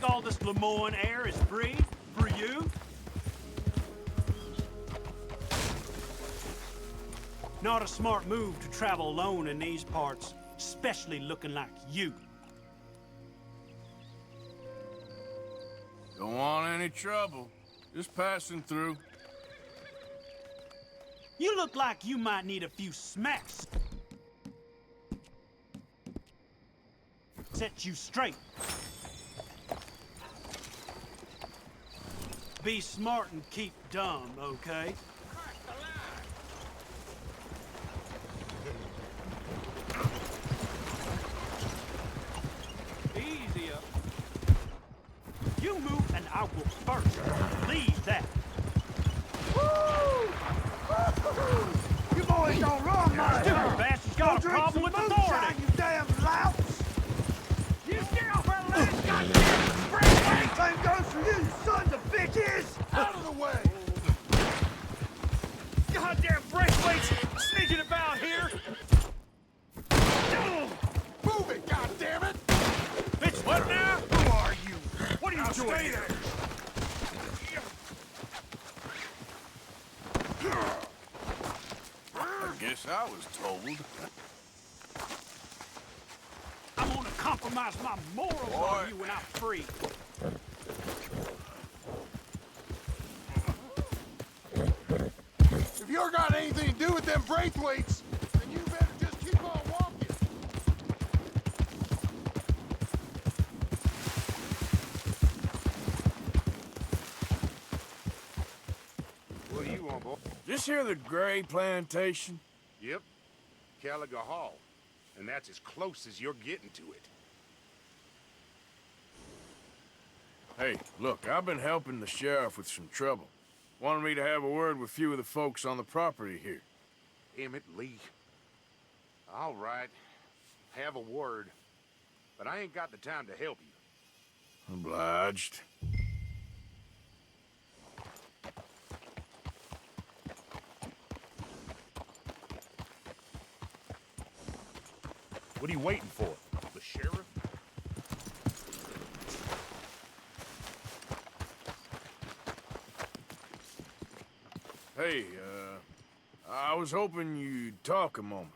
P: All this Lemoyne air is free for you? Not a smart move to travel alone in these parts. especially looking like you.
D: Don't want any trouble. Just passing through.
P: You look like you might need a few smacks. Set you straight. Be smart and keep dumb, okay? Easy up. You move and I will first. Leave that. Woo! You boys don't run my stupid bastard's got a problem with authority. You damn louts! You get off our land, goddamn spring! Same goes for you, sons of bitches! Out of the way! Goddamn breakaways sneaking about here!
G: Move it, goddammit!
P: Bitch, what now? Who are you? What are you doing? Stay there!
D: I guess I was told.
P: I'm gonna compromise my morals on you when I'm free.
G: If you're got anything to do with them Braithwaites, then you better just keep on walking. What do you want, boy?
D: Just hear the Gray Plantation?
G: Yep. Caliga Hall. And that's as close as you're getting to it.
D: Hey, look, I've been helping the sheriff with some trouble. Wanted me to have a word with a few of the folks on the property here.
G: Damn it, Lee. All right. Have a word. But I ain't got the time to help you.
D: Obliged.
G: What are you waiting for? The sheriff?
D: Hey, I was hoping you'd talk a moment.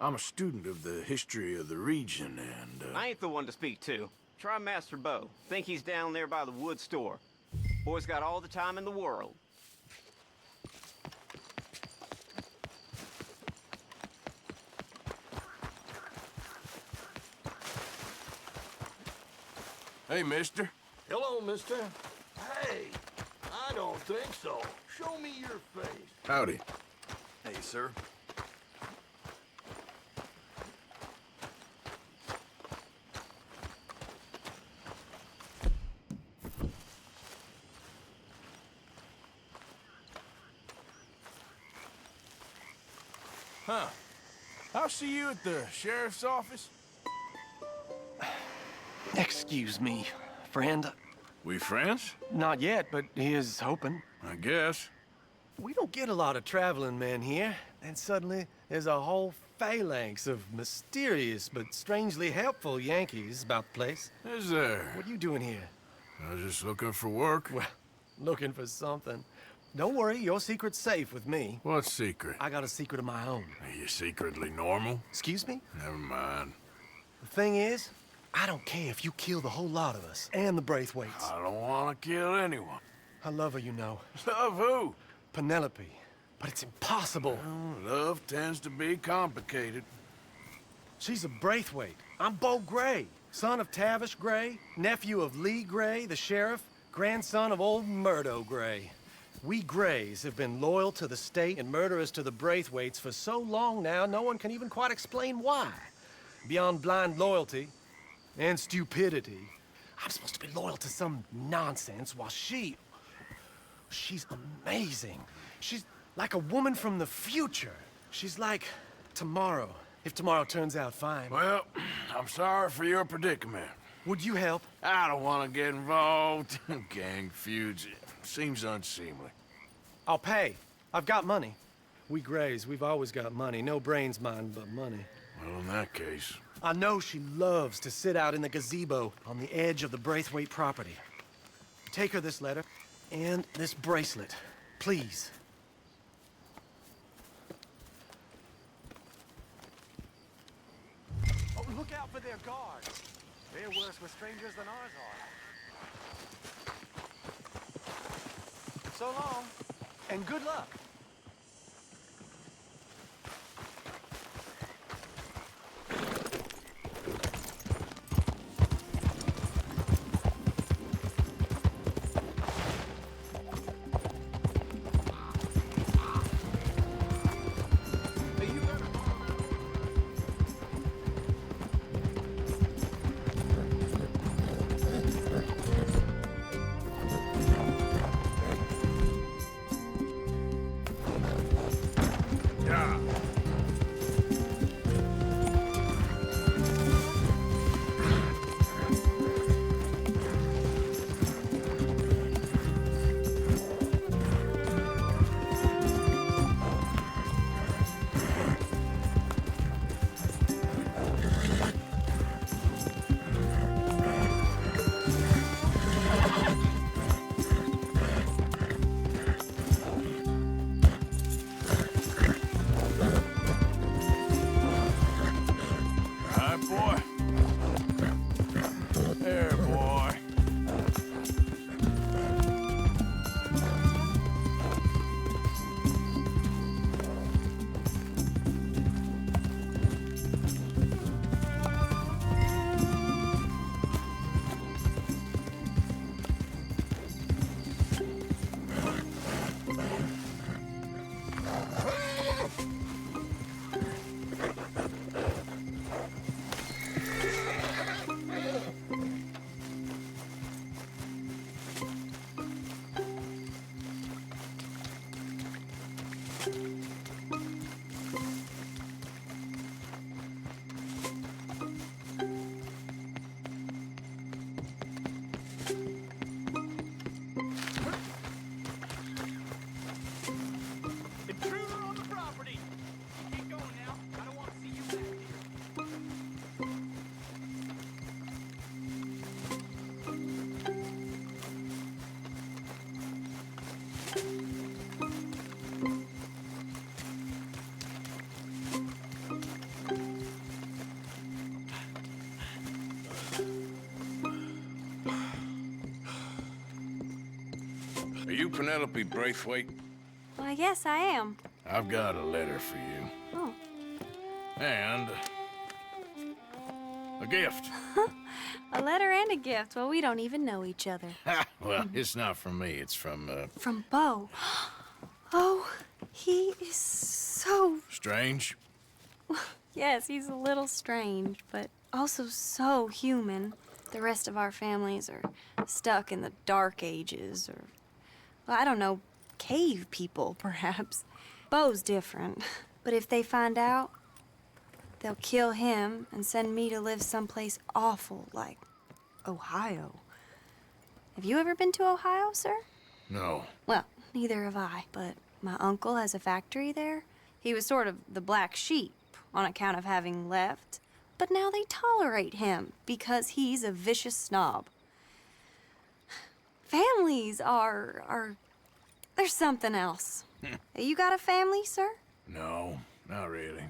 D: I'm a student of the history of the region, and,
Q: I ain't the one to speak to. Try Master Bo. Think he's down there by the wood store. Boy's got all the time in the world.
D: Hey, mister.
R: Hello, mister. Hey, I don't think so. Show me your face.
D: Howdy.
R: Hey, sir.
D: Huh. I'll see you at the sheriff's office.
M: Excuse me, friend.
D: We friends?
M: Not yet, but here's hoping.
D: I guess.
K: We don't get a lot of traveling men here, and suddenly there's a whole phalanx of mysterious but strangely helpful Yankees about the place.
D: Is there?
K: What are you doing here?
D: I was just looking for work.
K: Well, looking for something. Don't worry, your secret's safe with me.
D: What secret?
K: I got a secret of my own.
D: Are you secretly normal?
K: Excuse me?
D: Never mind.
K: The thing is, I don't care if you kill the whole lot of us, and the Braithwaites.
D: I don't want to kill anyone.
K: I love her, you know.
D: Love who?
K: Penelope. But it's impossible.
D: Well, love tends to be complicated.
K: She's a Braithwaite. I'm Bo Gray, son of Tavish Gray, nephew of Lee Gray, the sheriff, grandson of old Murdo Gray. We Grays have been loyal to the state and murderous to the Braithwaites for so long now, no one can even quite explain why. Beyond blind loyalty and stupidity, I'm supposed to be loyal to some nonsense while she's amazing. She's like a woman from the future. She's like tomorrow, if tomorrow turns out fine.
D: Well, I'm sorry for your predicament.
K: Would you help?
D: I don't want to get involved. Gang feuds. Seems unseemly.
K: I'll pay. I've got money. We Grays, we've always got money. No brains, mind, but money.
D: Well, in that case...
K: I know she loves to sit out in the gazebo on the edge of the Braithwaite property. Take her this letter and this bracelet, please.
S: They're worse with strangers than ours are. So long, and good luck.
D: Are you Penelope Braithwaite?
T: Well, yes, I am.
D: I've got a letter for you.
T: Oh.
D: And a gift.
T: A letter and a gift. Well, we don't even know each other.
D: Well, it's not from me. It's from,
T: From Bo. Oh, he is so...
D: Strange?
T: Yes, he's a little strange, but also so human. The rest of our families are stuck in the Dark Ages, or, well, I don't know, cave people, perhaps. Bo's different. But if they find out, they'll kill him and send me to live someplace awful like Ohio. Have you ever been to Ohio, sir?
D: No.
T: Well, neither have I, but my uncle has a factory there. He was sort of the black sheep on account of having left, but now they tolerate him because he's a vicious snob. Families are there's something else. You got a family, sir?
D: No, not really.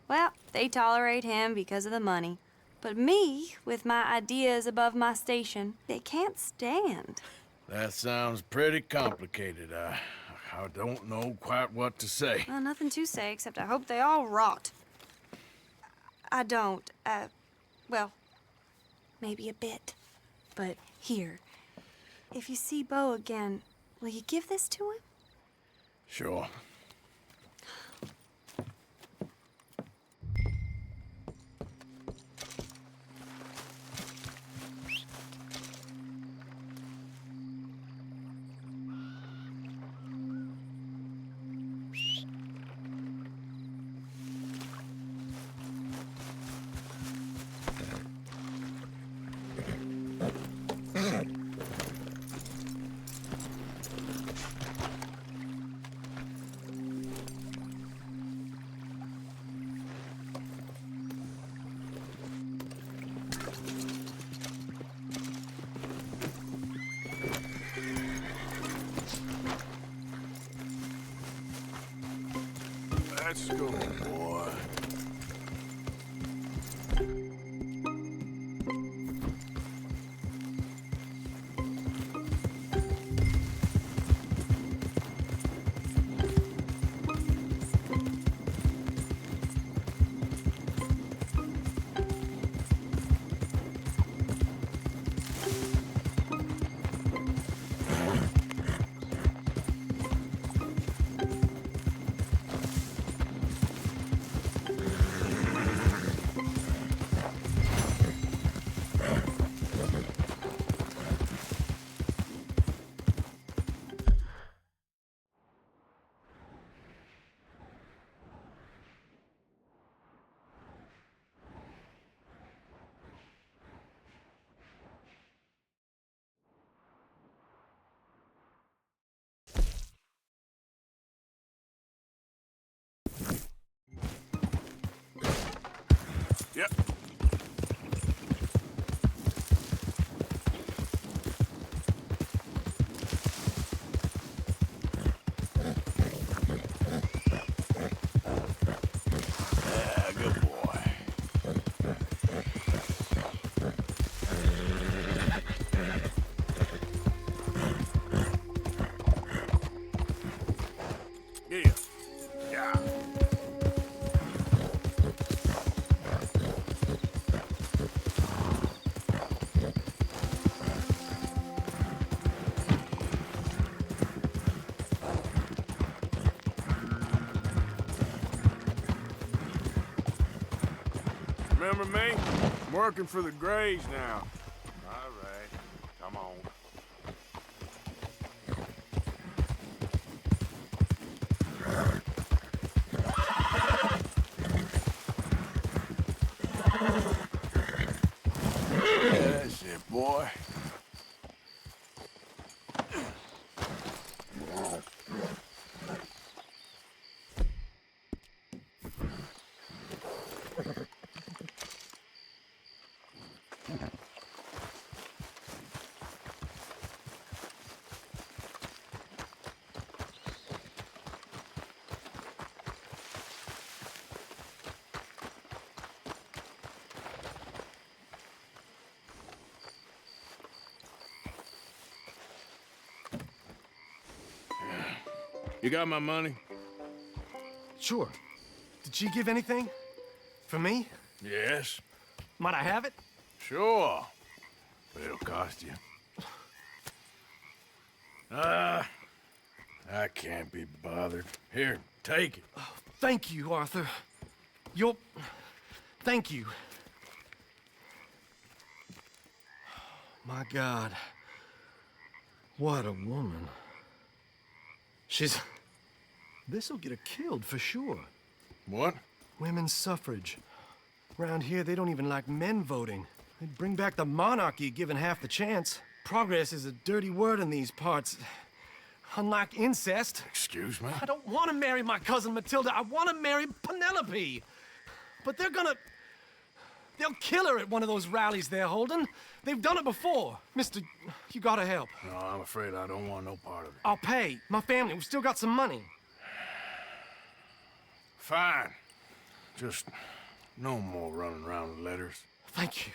T: Well, they tolerate him because of the money. But me, with my ideas above my station, they can't stand.
D: That sounds pretty complicated. I don't know quite what to say.
T: Well, nothing to say, except I hope they all rot. I don't, well, maybe a bit. But here, if you see Bo again, will you give this to him?
D: Sure. Let's go, boy. Yep.
A: Yeah, good boy.
D: Yeah. Yeah. Remember me? I'm working for the Grays now. All right. Come on. That's it, boy. You got my money?
M: Sure. Did she give anything? For me?
D: Yes.
M: Might I have it?
D: Sure. But it'll cost you. I can't be bothered. Here, take it.
M: Oh, thank you, Arthur. Thank you. My God. What a woman. This'll get her killed for sure.
D: What?
M: Women's suffrage. Around here, they don't even like men voting. They'd bring back the monarchy given half the chance. Progress is a dirty word in these parts. Unlike incest.
D: Excuse me?
M: I don't want to marry my cousin Matilda. I want to marry Penelope. But they'll kill her at one of those rallies they're holding. They've done it before. Mister, you gotta help.
D: No, I'm afraid I don't want no part of it.
M: I'll pay. My family, we've still got some money.
D: Fine. Just no more running around with letters.
M: Thank you.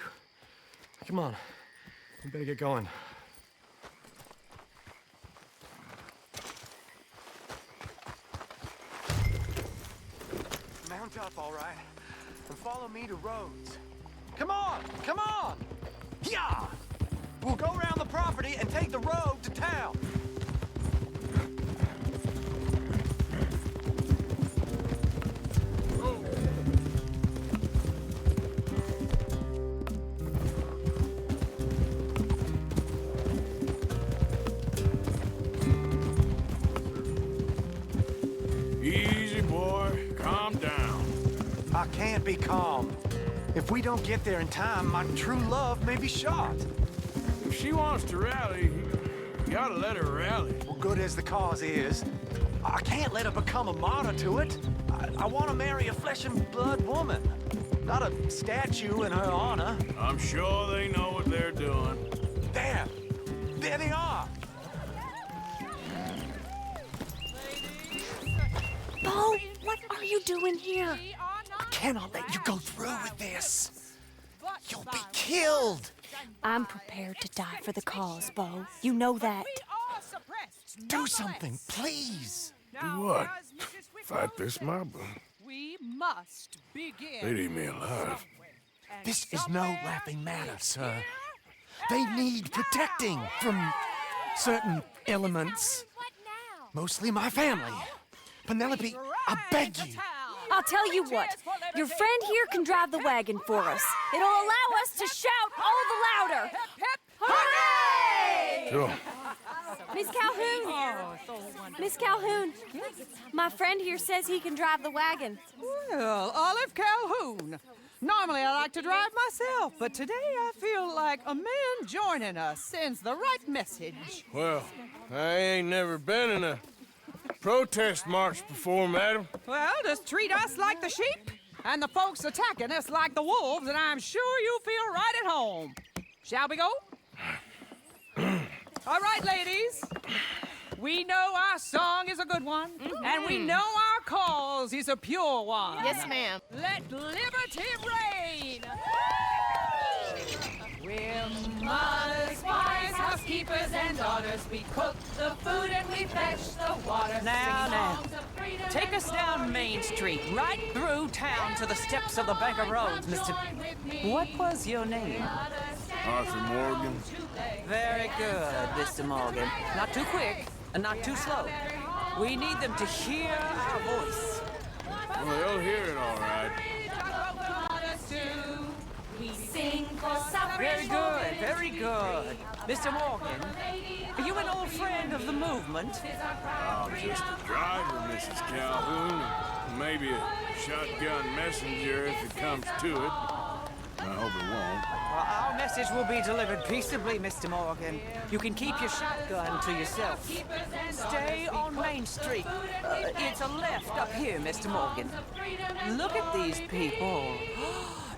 M: Come on. We better get going.
L: Mount up, all right, and follow me to Rhodes.
M: Come on! Come on!
L: Yeah! We'll go around the property and take the road to town.
D: Easy, boy. Calm down.
L: I can't be calm. If we don't get there in time, my true love may be shot.
D: If she wants to rally, you gotta let her rally.
L: Well, good as the cause is, I can't let her become a martyr to it. I want to marry a flesh and blood woman, not a statue in her honor.
D: I'm sure they know what they're doing.
L: There they are.
T: Bo, what are you doing here?
L: I cannot let you go through with this. You'll be killed.
T: I'm prepared to die for the cause, Bo. You know that.
L: Do something, please.
D: Do what? Fight this mob?
B: We must begin.
D: They'd eat me alive.
L: This is no laughing matter, sir. They need protecting from certain elements. Mostly my family. Penelope, I beg you.
T: I'll tell you what. Your friend here can drive the wagon for us. It'll allow us to shout all the louder. Hooray!
D: Sure.
T: Miss Calhoun! Miss Calhoun! My friend here says he can drive the wagon.
B: Well, Olive Calhoun. Normally I like to drive myself, but today I feel like a man joining us sends the right message.
D: Well, I ain't never been in a protest march before, madam.
B: Well, just treat us like the sheep, And the folks attacking us like the wolves, and I'm sure you feel right at home. Shall we go? All right, ladies. We know our song is a good one, and we know our cause is a pure one.
U: Yes, ma'am.
B: Let liberty reign! We're mothers, wives, housekeepers, and daughters. We cook the food and we fetch the water.
N: Now, take us down Main Street, right through town to the steps of the Bank of Roads, Mr. What was your name?
D: Arthur Morgan.
N: Very good, Mr. Morgan. Not too quick and not too slow. We need them to hear our voice.
D: Well, they'll hear it all right.
U: We sing for suffrage.
N: Very good, very good. Mr. Morgan, are you an old friend of the movement?
D: I'm just a driver, Mrs. Calhoun. Maybe a shotgun messenger if it comes to it. I hope it won't.
N: Well, our message will be delivered peaceably, Mr. Morgan. You can keep your shotgun to yourself. Stay on Main Street. It's a left up here, Mr. Morgan. Look at these people.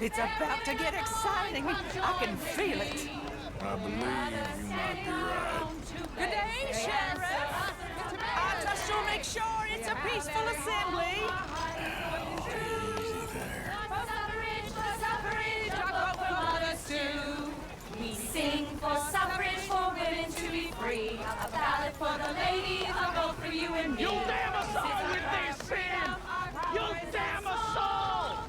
N: It's about to get exciting. I can feel it.
D: I believe you might be right.
N: Good day, Sheriff. I just will make sure it's a peaceful assembly.
U: We sing for suffrage, for women to be free. A ballot for the ladies, a vote for you and me.
P: You'll damn us all with this sin! You'll damn us all!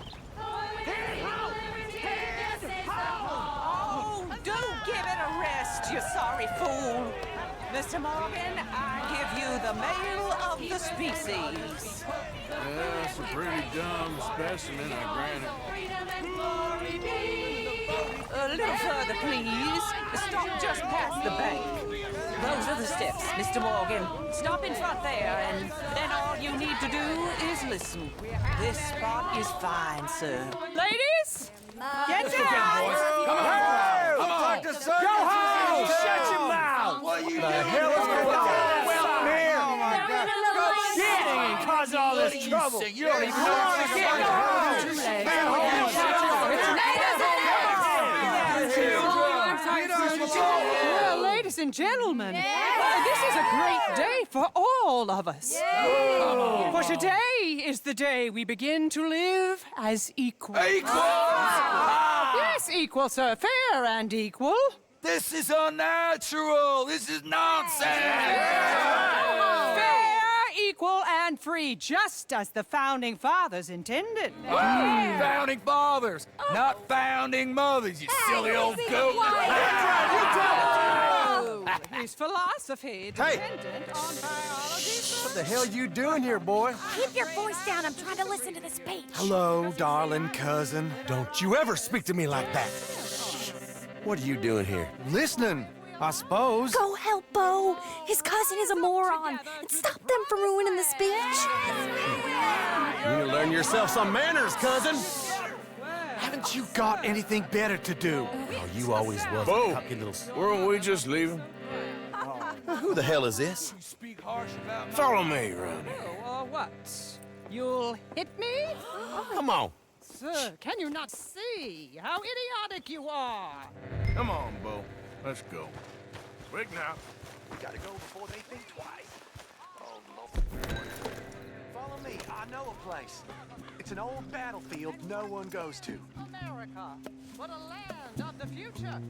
P: Head out! Head out!
N: Oh, do give it a rest, you sorry fool. Mr. Morgan, I give you the male of the species.
D: Yeah, it's a pretty dumb specimen, I grant it.
N: A little further, please. Stop just past the bank. Those are the steps, Mr. Morgan. Stop in front there, and then all you need to do is listen. This spot is fine, sir.
B: Ladies, get
P: Let's
B: down!
P: go down, boys. Come on!
L: Come on!
P: Go home! Shut your mouth!
L: What you
P: the hell is going on? Well, here!
L: Oh my God!
P: Singing and causing all this trouble. You don't even know what you're getting.
B: Well, ladies and gentlemen, this is a great day for all of us. For today is the day we begin to live as equals. Yes, equal, sir. Fair and equal.
L: This is unnatural. This is nonsense.
B: Fair, equal, and free, just as the Founding Fathers intended.
L: Founding fathers, not founding mothers, you silly old goat.
B: His philosophy dependent on biology.
L: What the hell you doing here, boy?
U: Keep your voice down. I'm trying to listen to the speech.
L: Hello, darling cousin. Don't you ever speak to me like that.
V: What are you doing here?
L: Listening, I suppose.
T: Go help Bo. His cousin is a moron. And stop them from ruining the speech.
V: You need to learn yourself some manners, cousin.
L: Haven't you got anything better to do?
V: Oh, you always was
D: Bo,
V: a cocky little...
D: weren't we just leaving?
V: Who the hell is this?
D: Follow me around here.
B: What? You'll hit me?
V: Come on.
B: Sir, can you not see how idiotic you are?
D: Come on, Bo. Let's go. Quick now.
L: We gotta go before they think twice. Oh, Lord. Follow me. I know a place. It's an old battlefield no one goes to.
B: America, but a land of the future.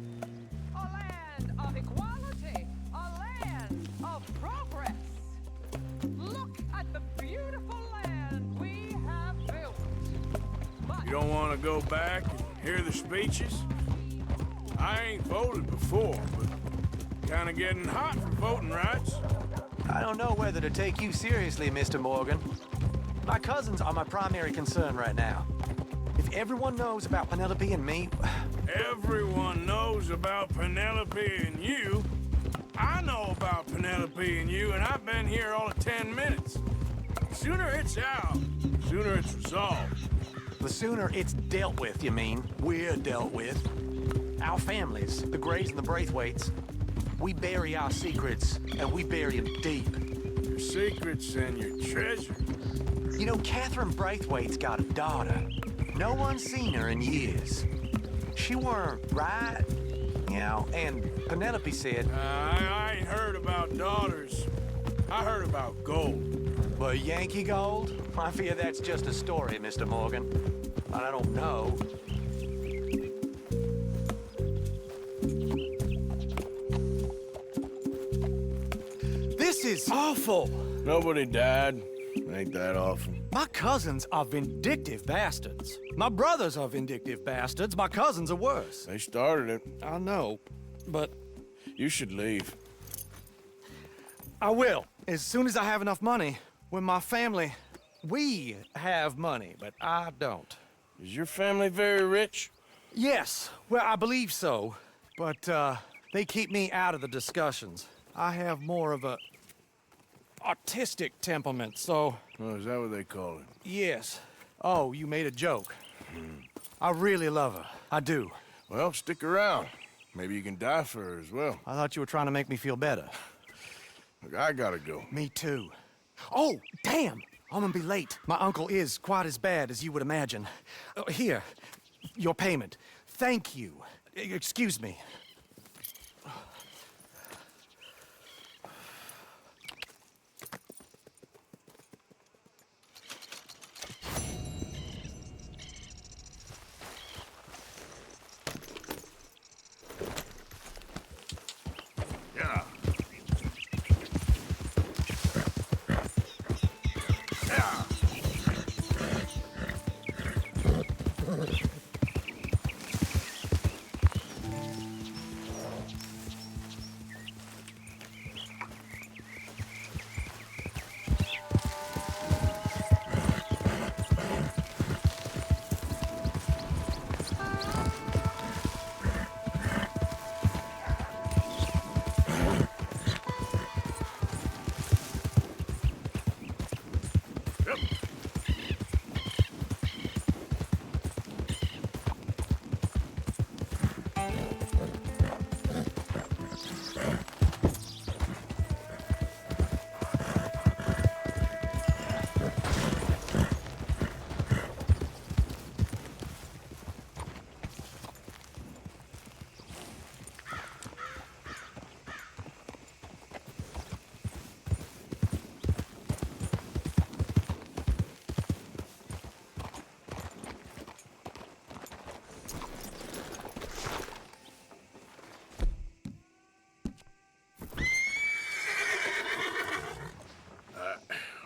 B: A land of equality. A land of progress. Look at the beautiful land we have built.
D: You don't want to go back and hear the speeches? I ain't voted before, but kind of getting hot for voting rights.
W: I don't know whether to take you seriously, Mr. Morgan. My cousins are my primary concern right now. If everyone knows about Penelope and me...
D: Everyone knows about Penelope and you. I know about Penelope and you, and I've been here all of 10 minutes. Sooner it's out, sooner it's resolved.
W: The sooner it's dealt with, you mean? We're dealt with. Our families, the Grays and the Braithwaites, we bury our secrets, and we bury them deep.
D: Your secrets and your treasure.
W: You know, Catherine Braithwaite's got a daughter. No one's seen her in years. She weren't right, you know, and Penelope said...
D: I ain't heard about daughters. I heard about gold.
W: Well, Yankee gold? I fear that's just a story, Mr. Morgan. But I don't know.
L: This is awful.
D: Nobody died. Ain't that awful?
L: My cousins are vindictive bastards. My brothers are vindictive bastards. My cousins are worse.
D: They started it.
L: I know, but...
D: You should leave.
L: I will, as soon as I have enough money. When my family... We have money, but I don't.
D: Is your family very rich?
L: Yes, well, I believe so. But, they keep me out of the discussions. I have more of a... artistic temperament, so...
D: Oh, is that what they call it?
L: Yes. Oh, you made a joke. I really love her. I do.
D: Well, stick around. Maybe you can die for her as well.
L: I thought you were trying to make me feel better.
D: Look, I gotta go.
L: Me too. Oh, damn! I'm gonna be late. My uncle is quite as bad as you would imagine. Here, your payment. Thank you. Excuse me.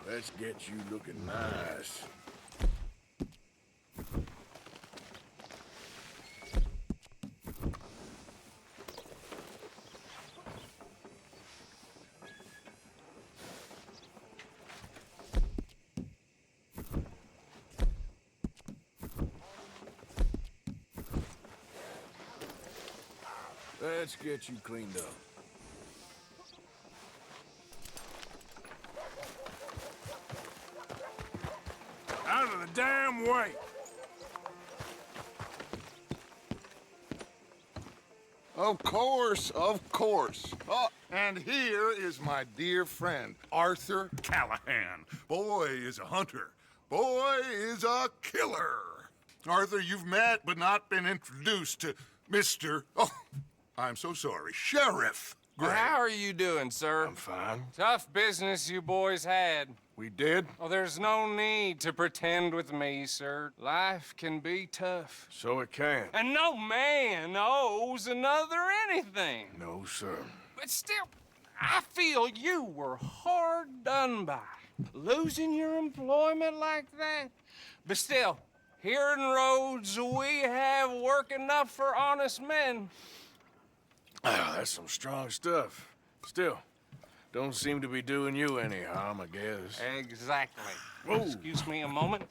D: Let's get you looking nice. Let's get you cleaned up. Out of the damn way!
G: Of course, of course. Oh, and here is my dear friend, Arthur Callahan. Boy is a hunter. Boy is a killer. Arthur, you've met but not been introduced to Mr. Oh, I'm so sorry, Sheriff Gray.
H: How are you doing, sir?
D: I'm fine.
H: Tough business you boys had.
D: We did?
H: Oh, there's no need to pretend with me, sir. Life can be tough.
D: So it can.
H: And no man owes another anything.
D: No, sir.
H: But still, I feel you were hard done by. Losing your employment like that. But still, here in Rhodes, we have work enough for honest men.
D: Ah, that's some strong stuff. Still, don't seem to be doing you any harm, I guess.
H: Exactly.
D: Whoa.
H: Excuse me a moment.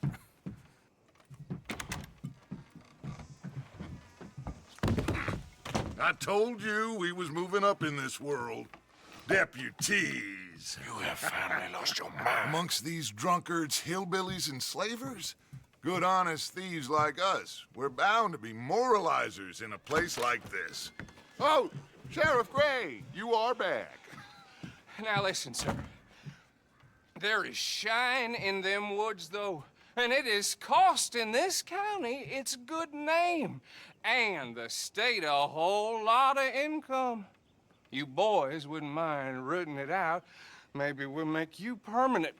G: I told you we was moving up in this world. Deputies.
D: You have finally lost your mind.
G: Amongst these drunkards, hillbillies, and slavers? Good, honest thieves like us. We're bound to be moralizers in a place like this. Oh, Sheriff Gray, you are back.
H: Now listen, sir. There is shine in them woods, though. And it is costing this county its good name and the state a whole lot of income. You boys wouldn't mind rooting it out. Maybe we'll make you permanent.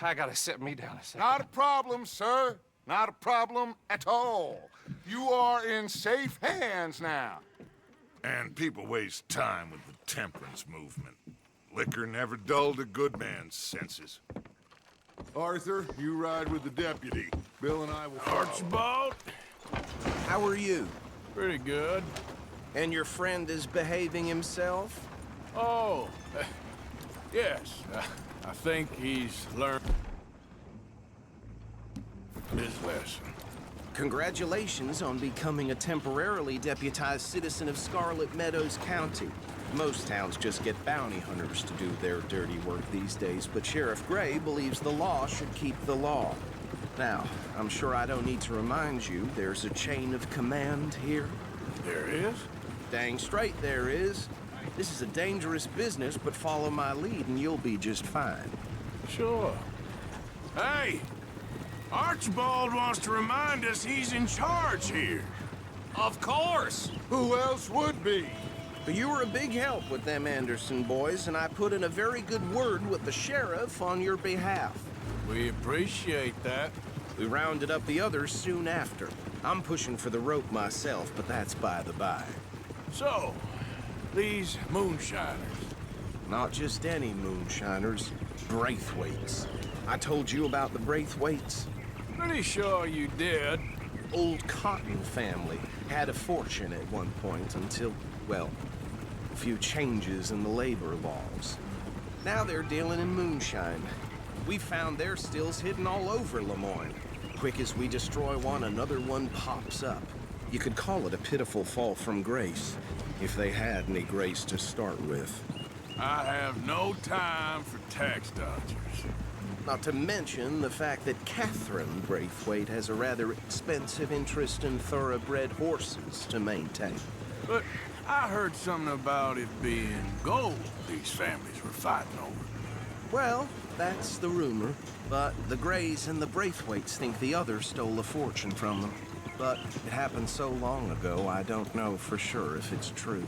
H: I gotta sit me down a second.
G: Not a problem, sir. Not a problem at all. You are in safe hands now.
C: And people waste time with the temperance movement. Liquor never dulled a good man's senses.
G: Arthur, you ride with the deputy. Bill and I will follow.
V: Archibald? How are you?
D: Pretty good.
V: And your friend is behaving himself?
D: Oh, yes. I think he's learned his lesson.
V: Congratulations on becoming a temporarily deputized citizen of Scarlet Meadows County. Most towns just get bounty hunters to do their dirty work these days, but Sheriff Gray believes the law should keep the law. Now, I'm sure I don't need to remind you, there's a chain of command here.
D: There is?
V: Dang straight there is. This is a dangerous business, but follow my lead and you'll be just fine.
D: Sure. Hey! Archibald wants to remind us he's in charge here.
H: Of course.
G: Who else would be?
V: But you were a big help with them Anderson boys, and I put in a very good word with the sheriff on your behalf.
D: We appreciate that.
V: We rounded up the others soon after. I'm pushing for the rope myself, but that's by the by.
D: So, these moonshiners.
V: Not just any moonshiners, Braithwaites. I told you about the Braithwaites?
D: Pretty sure you did.
V: Old Cotton family had a fortune at one point until, well, a few changes in the labor laws. Now they're dealing in moonshine. We found their stills hidden all over Lemoyne. Quick as we destroy one, another one pops up. You could call it a pitiful fall from grace, if they had any grace to start with.
D: I have no time for tax dodgers.
V: Not to mention the fact that Catherine Braithwaite has a rather expensive interest in thoroughbred horses to maintain.
D: But I heard something about it being gold these families were fighting over.
V: Well, that's the rumor. But the Grays and the Braithwaites think the others stole a fortune from them. But it happened so long ago, I don't know for sure if it's true.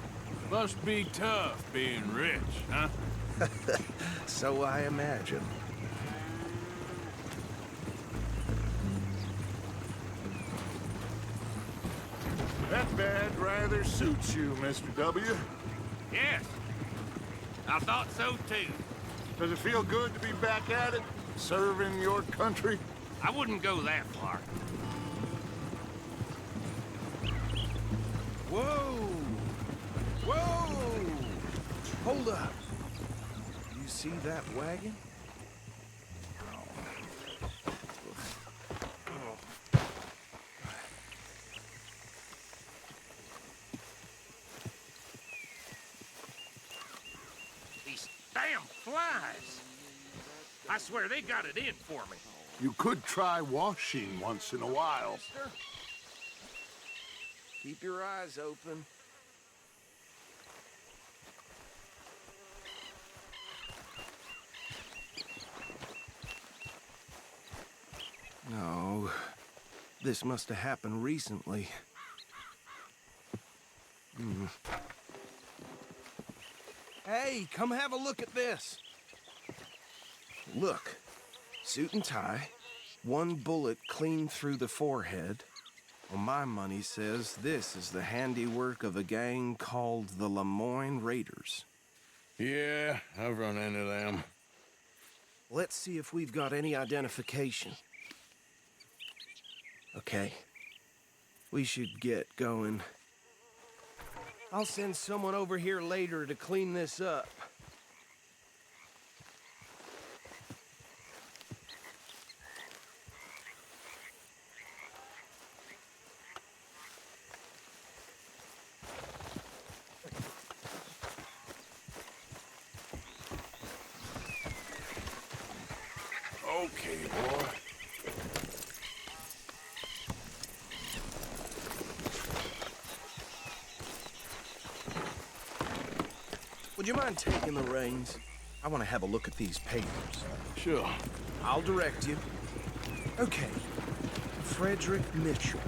D: Must be tough being rich, huh?
V: So I imagine.
G: That bad rather suits you, Mr. W.
A: Yes. I thought so, too.
G: Does it feel good to be back at it? Serving your country?
A: I wouldn't go that far.
V: Whoa! Whoa! Hold up. You see that wagon?
A: These damn flies. I swear they got it in for me.
G: You could try washing once in a while.
V: Keep your eyes open. No, this must have happened recently. Hey, come have a look at this. Look, suit and tie, one bullet clean through the forehead. Well, my money says this is the handiwork of a gang called the Lemoyne Raiders.
D: Yeah, I've run into them.
V: Let's see if we've got any identification. Okay. We should get going. I'll send someone over here later to clean this up.
D: Okay, boy.
V: Would you mind taking the reins? I want to have a look at these papers.
D: Sure.
V: I'll direct you. Okay. Frederick Mitchell,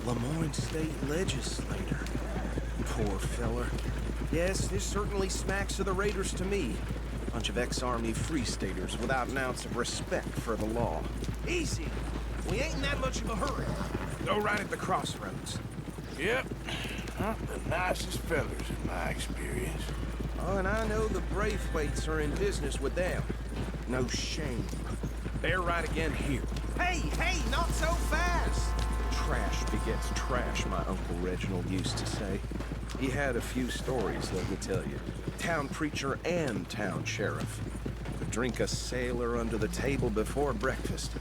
V: Lemoyne State Legislator. Poor feller. Yes, this certainly smacks of the Raiders to me. Bunch of ex-Army Free Staters without an ounce of respect for the law.
F: Easy. We ain't in that much of a hurry. Go right at the crossroads.
D: Yep. Not the nicest fellers in my experience.
V: Oh, and I know the Braithwaites are in business with them. No shame.
F: They're right again here. Hey, not so fast!
V: Trash begets trash, my Uncle Reginald used to say. He had a few stories, let me tell you. Town preacher and town sheriff. Could drink a sailor under the table before breakfast.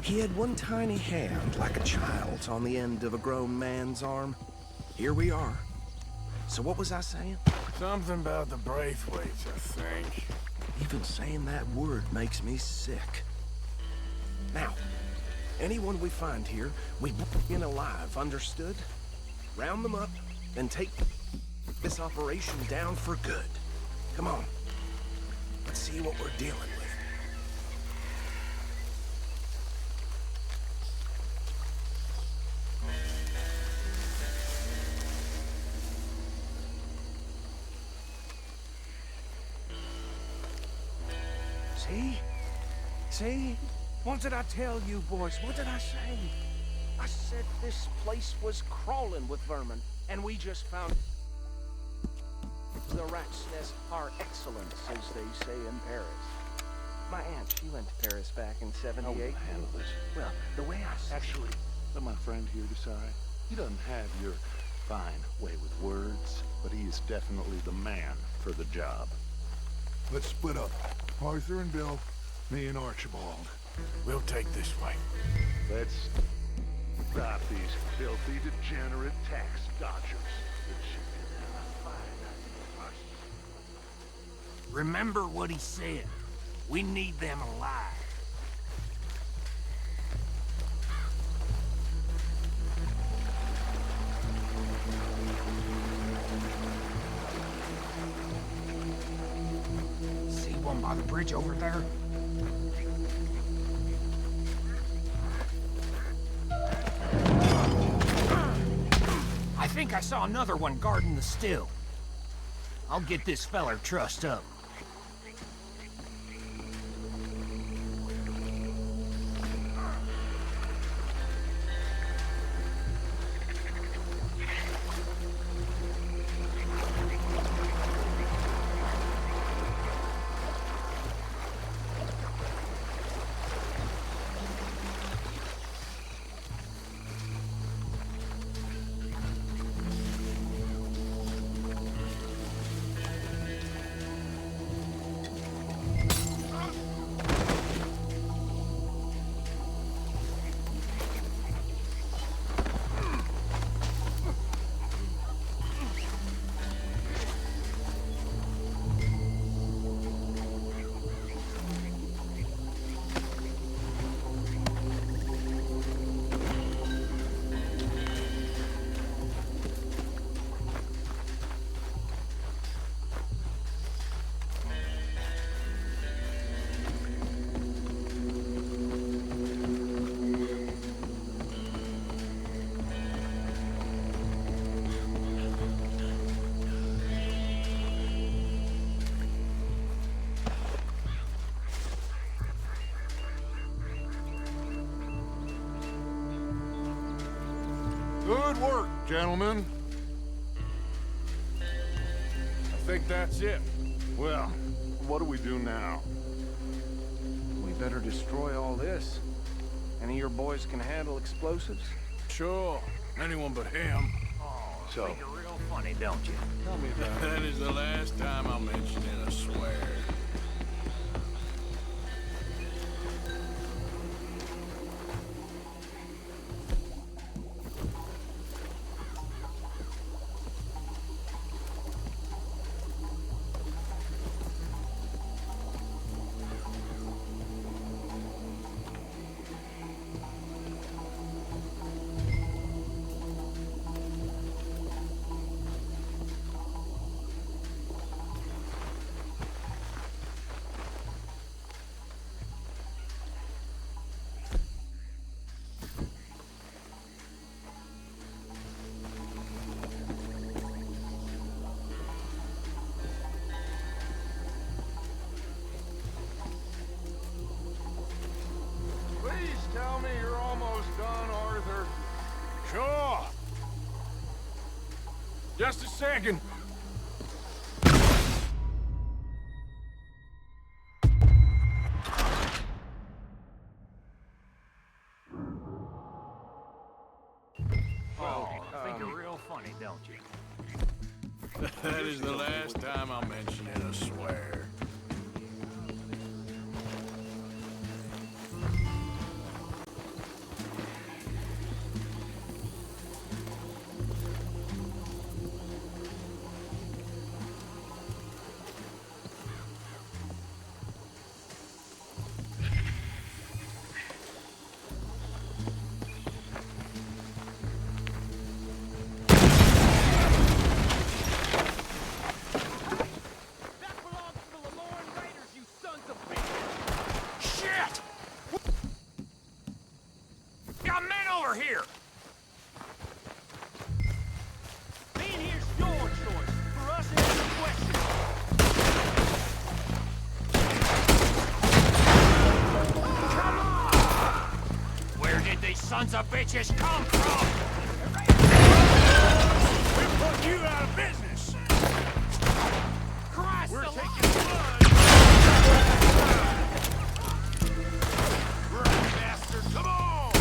V: He had one tiny hand, like a child's, on the end of a grown man's arm. Here we are. So what was I saying?
D: Something about the Braithwaites, I think.
V: Even saying that word makes me sick. Now, anyone we find here, we bring in alive, understood? Round them up, and take this operation down for good. Come on. Let's see what we're dealing with.
F: See? What did I tell you, boys? What did I say? I said this place was crawling with vermin, and we just found the rat's nest par excellence, as they say in Paris. My aunt, she went to Paris back in '78.
R: How will I handle this?
F: Well, the way I...
R: Actually, let my friend here decide. He doesn't have your fine way with words, but he is definitely the man for the job.
C: Let's split up. Arthur and Bill, me and Archibald.
D: We'll take this way.
R: Let's stop these filthy, degenerate tax dodgers.
P: Remember what he said. We need them alive. See one by the bridge over there? I think I saw another one guarding the still. I'll get this feller trussed up.
C: Good work, gentlemen.
D: I think that's it.
C: Well, what do we do now?
F: We better destroy all this. Any of your boys can handle explosives?
D: Sure. Anyone but him.
P: So, think you're real funny, don't you?
D: Tell me about it. That is the last time I'll mention it, I swear. Just a second.
P: Oh, think you're real funny, don't you?
D: That is the last time I'll mention it, I swear.
P: Here! Being here's your choice. For us, it's a question. Come on! Where did these sons of bitches come from?
D: We're putting you out of business!
P: Christ,
D: we're
P: alive.
D: taking blood!
P: Right, bastard, come on!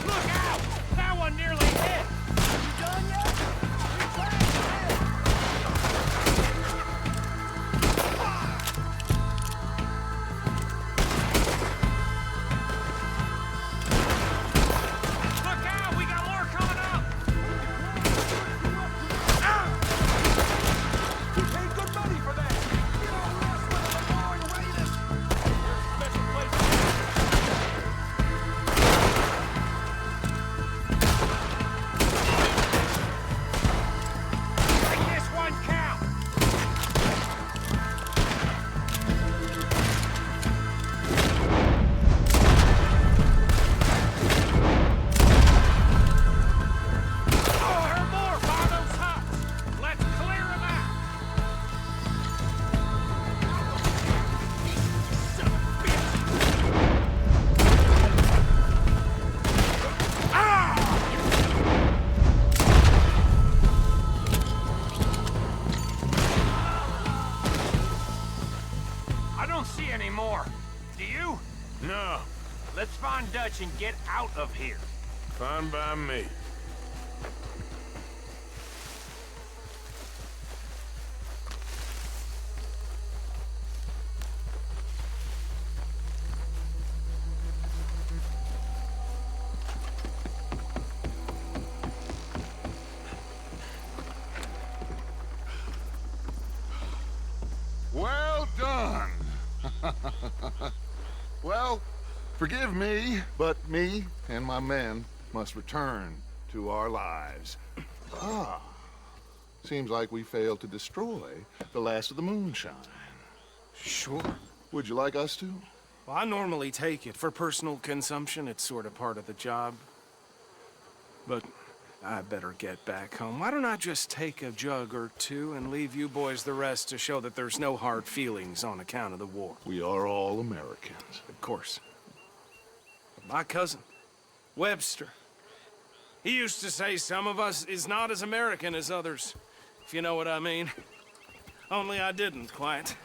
P: Look out! That one nearly hit! You done yet? You're trying to hit! Look out! We got more coming up! You paid good money for that! You don't mess with the Lord Raiders! There's a special place.
D: No.
P: Let's find Dutch and get out of here.
D: Fine by me.
G: Well done. Well, forgive me, but me and my men must return to our lives. Ah, seems like we failed to destroy the last of the moonshine.
L: Sure.
G: Would you like us to?
L: Well, I normally take it. For personal consumption, it's sort of part of the job. But I better get back home. Why don't I just take a jug or two and leave you boys the rest to show that there's no hard feelings on account of the war?
G: We are all Americans.
L: Of course. But my cousin, Webster, he used to say some of us is not as American as others, if you know what I mean. Only I didn't quite.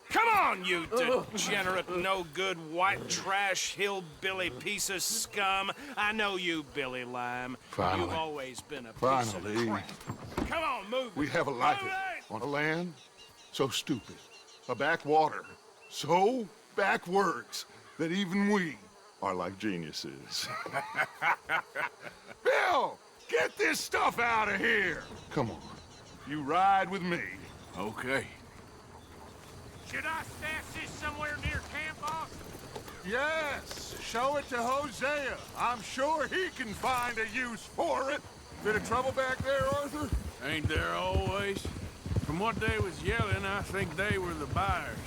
L: Come on, you degenerate, no-good, white trash, hillbilly piece of scum. I know you, Billy Lime.
G: Finally.
L: You've always been a piece
G: Finally.
L: of crap. Come on, move.
G: We have a life on a land so stupid, a backwater so backwards that even we are like geniuses. Bill, get this stuff out of here. Come on, you ride with me.
D: Okay.
P: Should I stash this somewhere near camp, boss?
G: Yes, show it to Hosea. I'm sure he can find a use for it. Bit of trouble back there, Arthur?
D: Ain't there always? From what they was yelling, I think they were the buyers.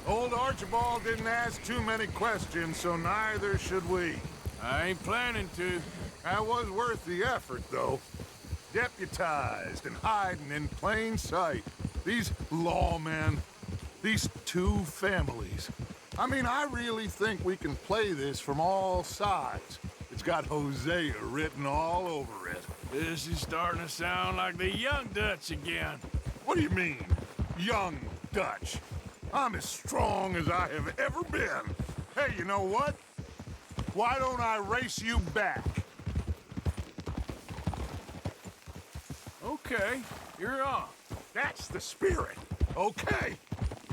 G: Old Archibald didn't ask too many questions, so neither should we.
D: I ain't planning to.
G: That was worth the effort, though. Deputized and hiding in plain sight. These lawmen, these two families. I mean, I really think we can play this from all sides. It's got Hosea written all over it.
D: This is starting to sound like the young Dutch again.
C: What do you mean, young Dutch? I'm as strong as I have ever been. Hey, you know what? Why don't I race you back?
D: Okay, you're on.
C: That's the spirit. Okay,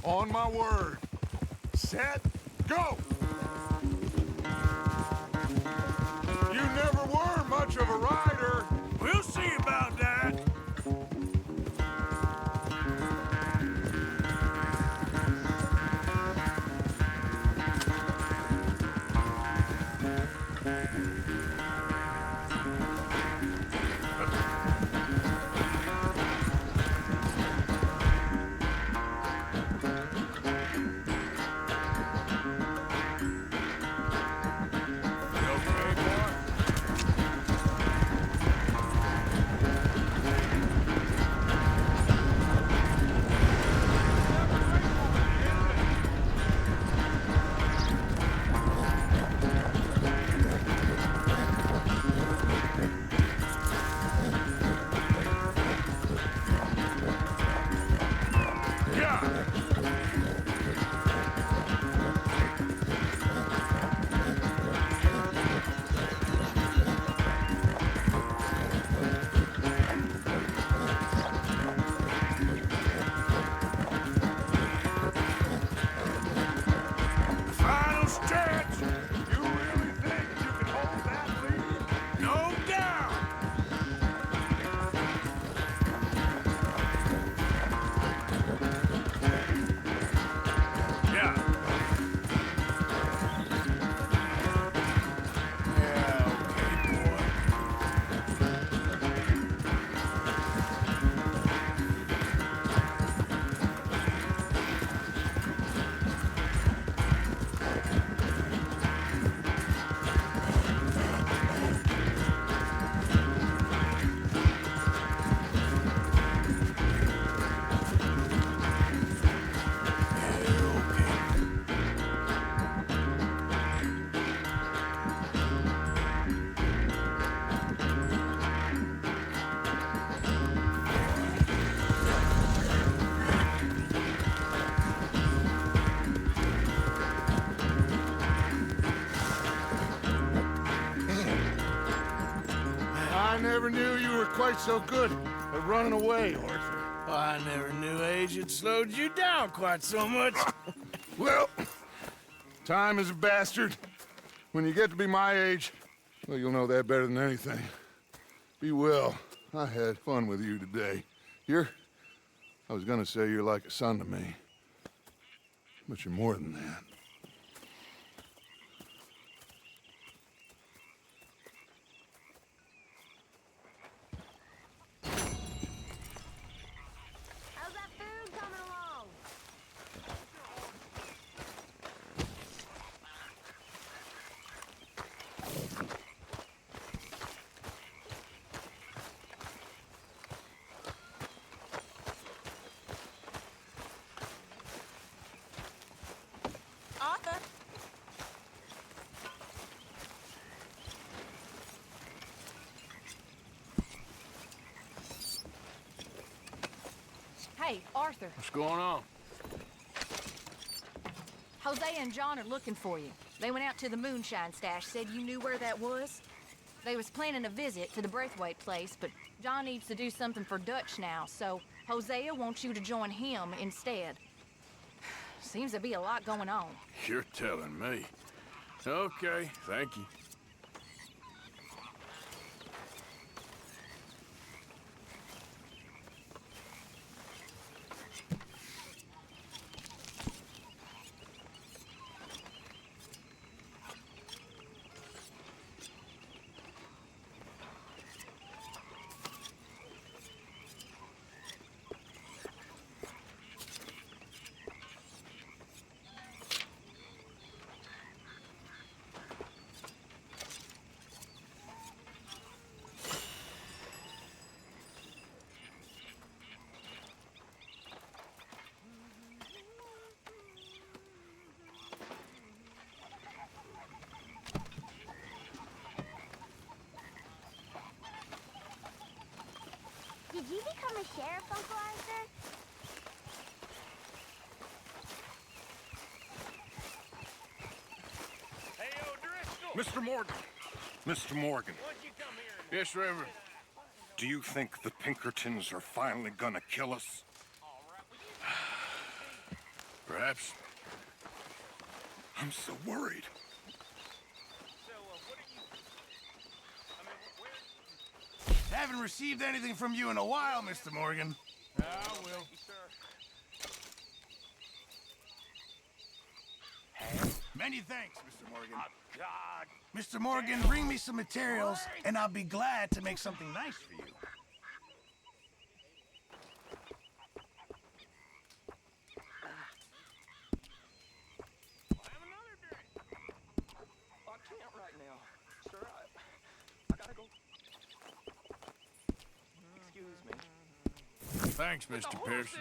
C: on my word. Set, go! You never were much of a rider.
D: We'll see about that.
C: I never knew you were quite so good at running away, Arthur.
D: I never knew age had slowed you down quite so much.
C: Well, time is a bastard. When you get to be my age, well, you'll know that better than anything. Be well. I had fun with you today. I was gonna say you're like a son to me. But you're more than that.
U: How's that food coming along?
N: Arthur?
E: Hey, Arthur.
D: What's going on?
E: Hosea and John are looking for you. They went out to the moonshine stash, said you knew where that was. They was planning a visit to the Braithwaite place, but John needs to do something for Dutch now, so Hosea wants you to join him instead. Seems to be a lot going on.
D: You're telling me. Okay, thank you.
I: the sheriff, Uncle Arthur?
J: Mr. Morgan. Mr. Morgan.
D: Yes, Reverend.
J: Do you think the Pinkertons are finally gonna kill us?
D: Perhaps.
J: I'm so worried.
A: Haven't received anything from you in a while, Mr. Morgan.
D: I will.
A: Many thanks, Mr. Morgan. Mr. Morgan, bring me some materials, and I'll be glad to make something nice for you.
V: I can't right now. Sir, I gotta go.
D: Thanks, Mr. Pearson.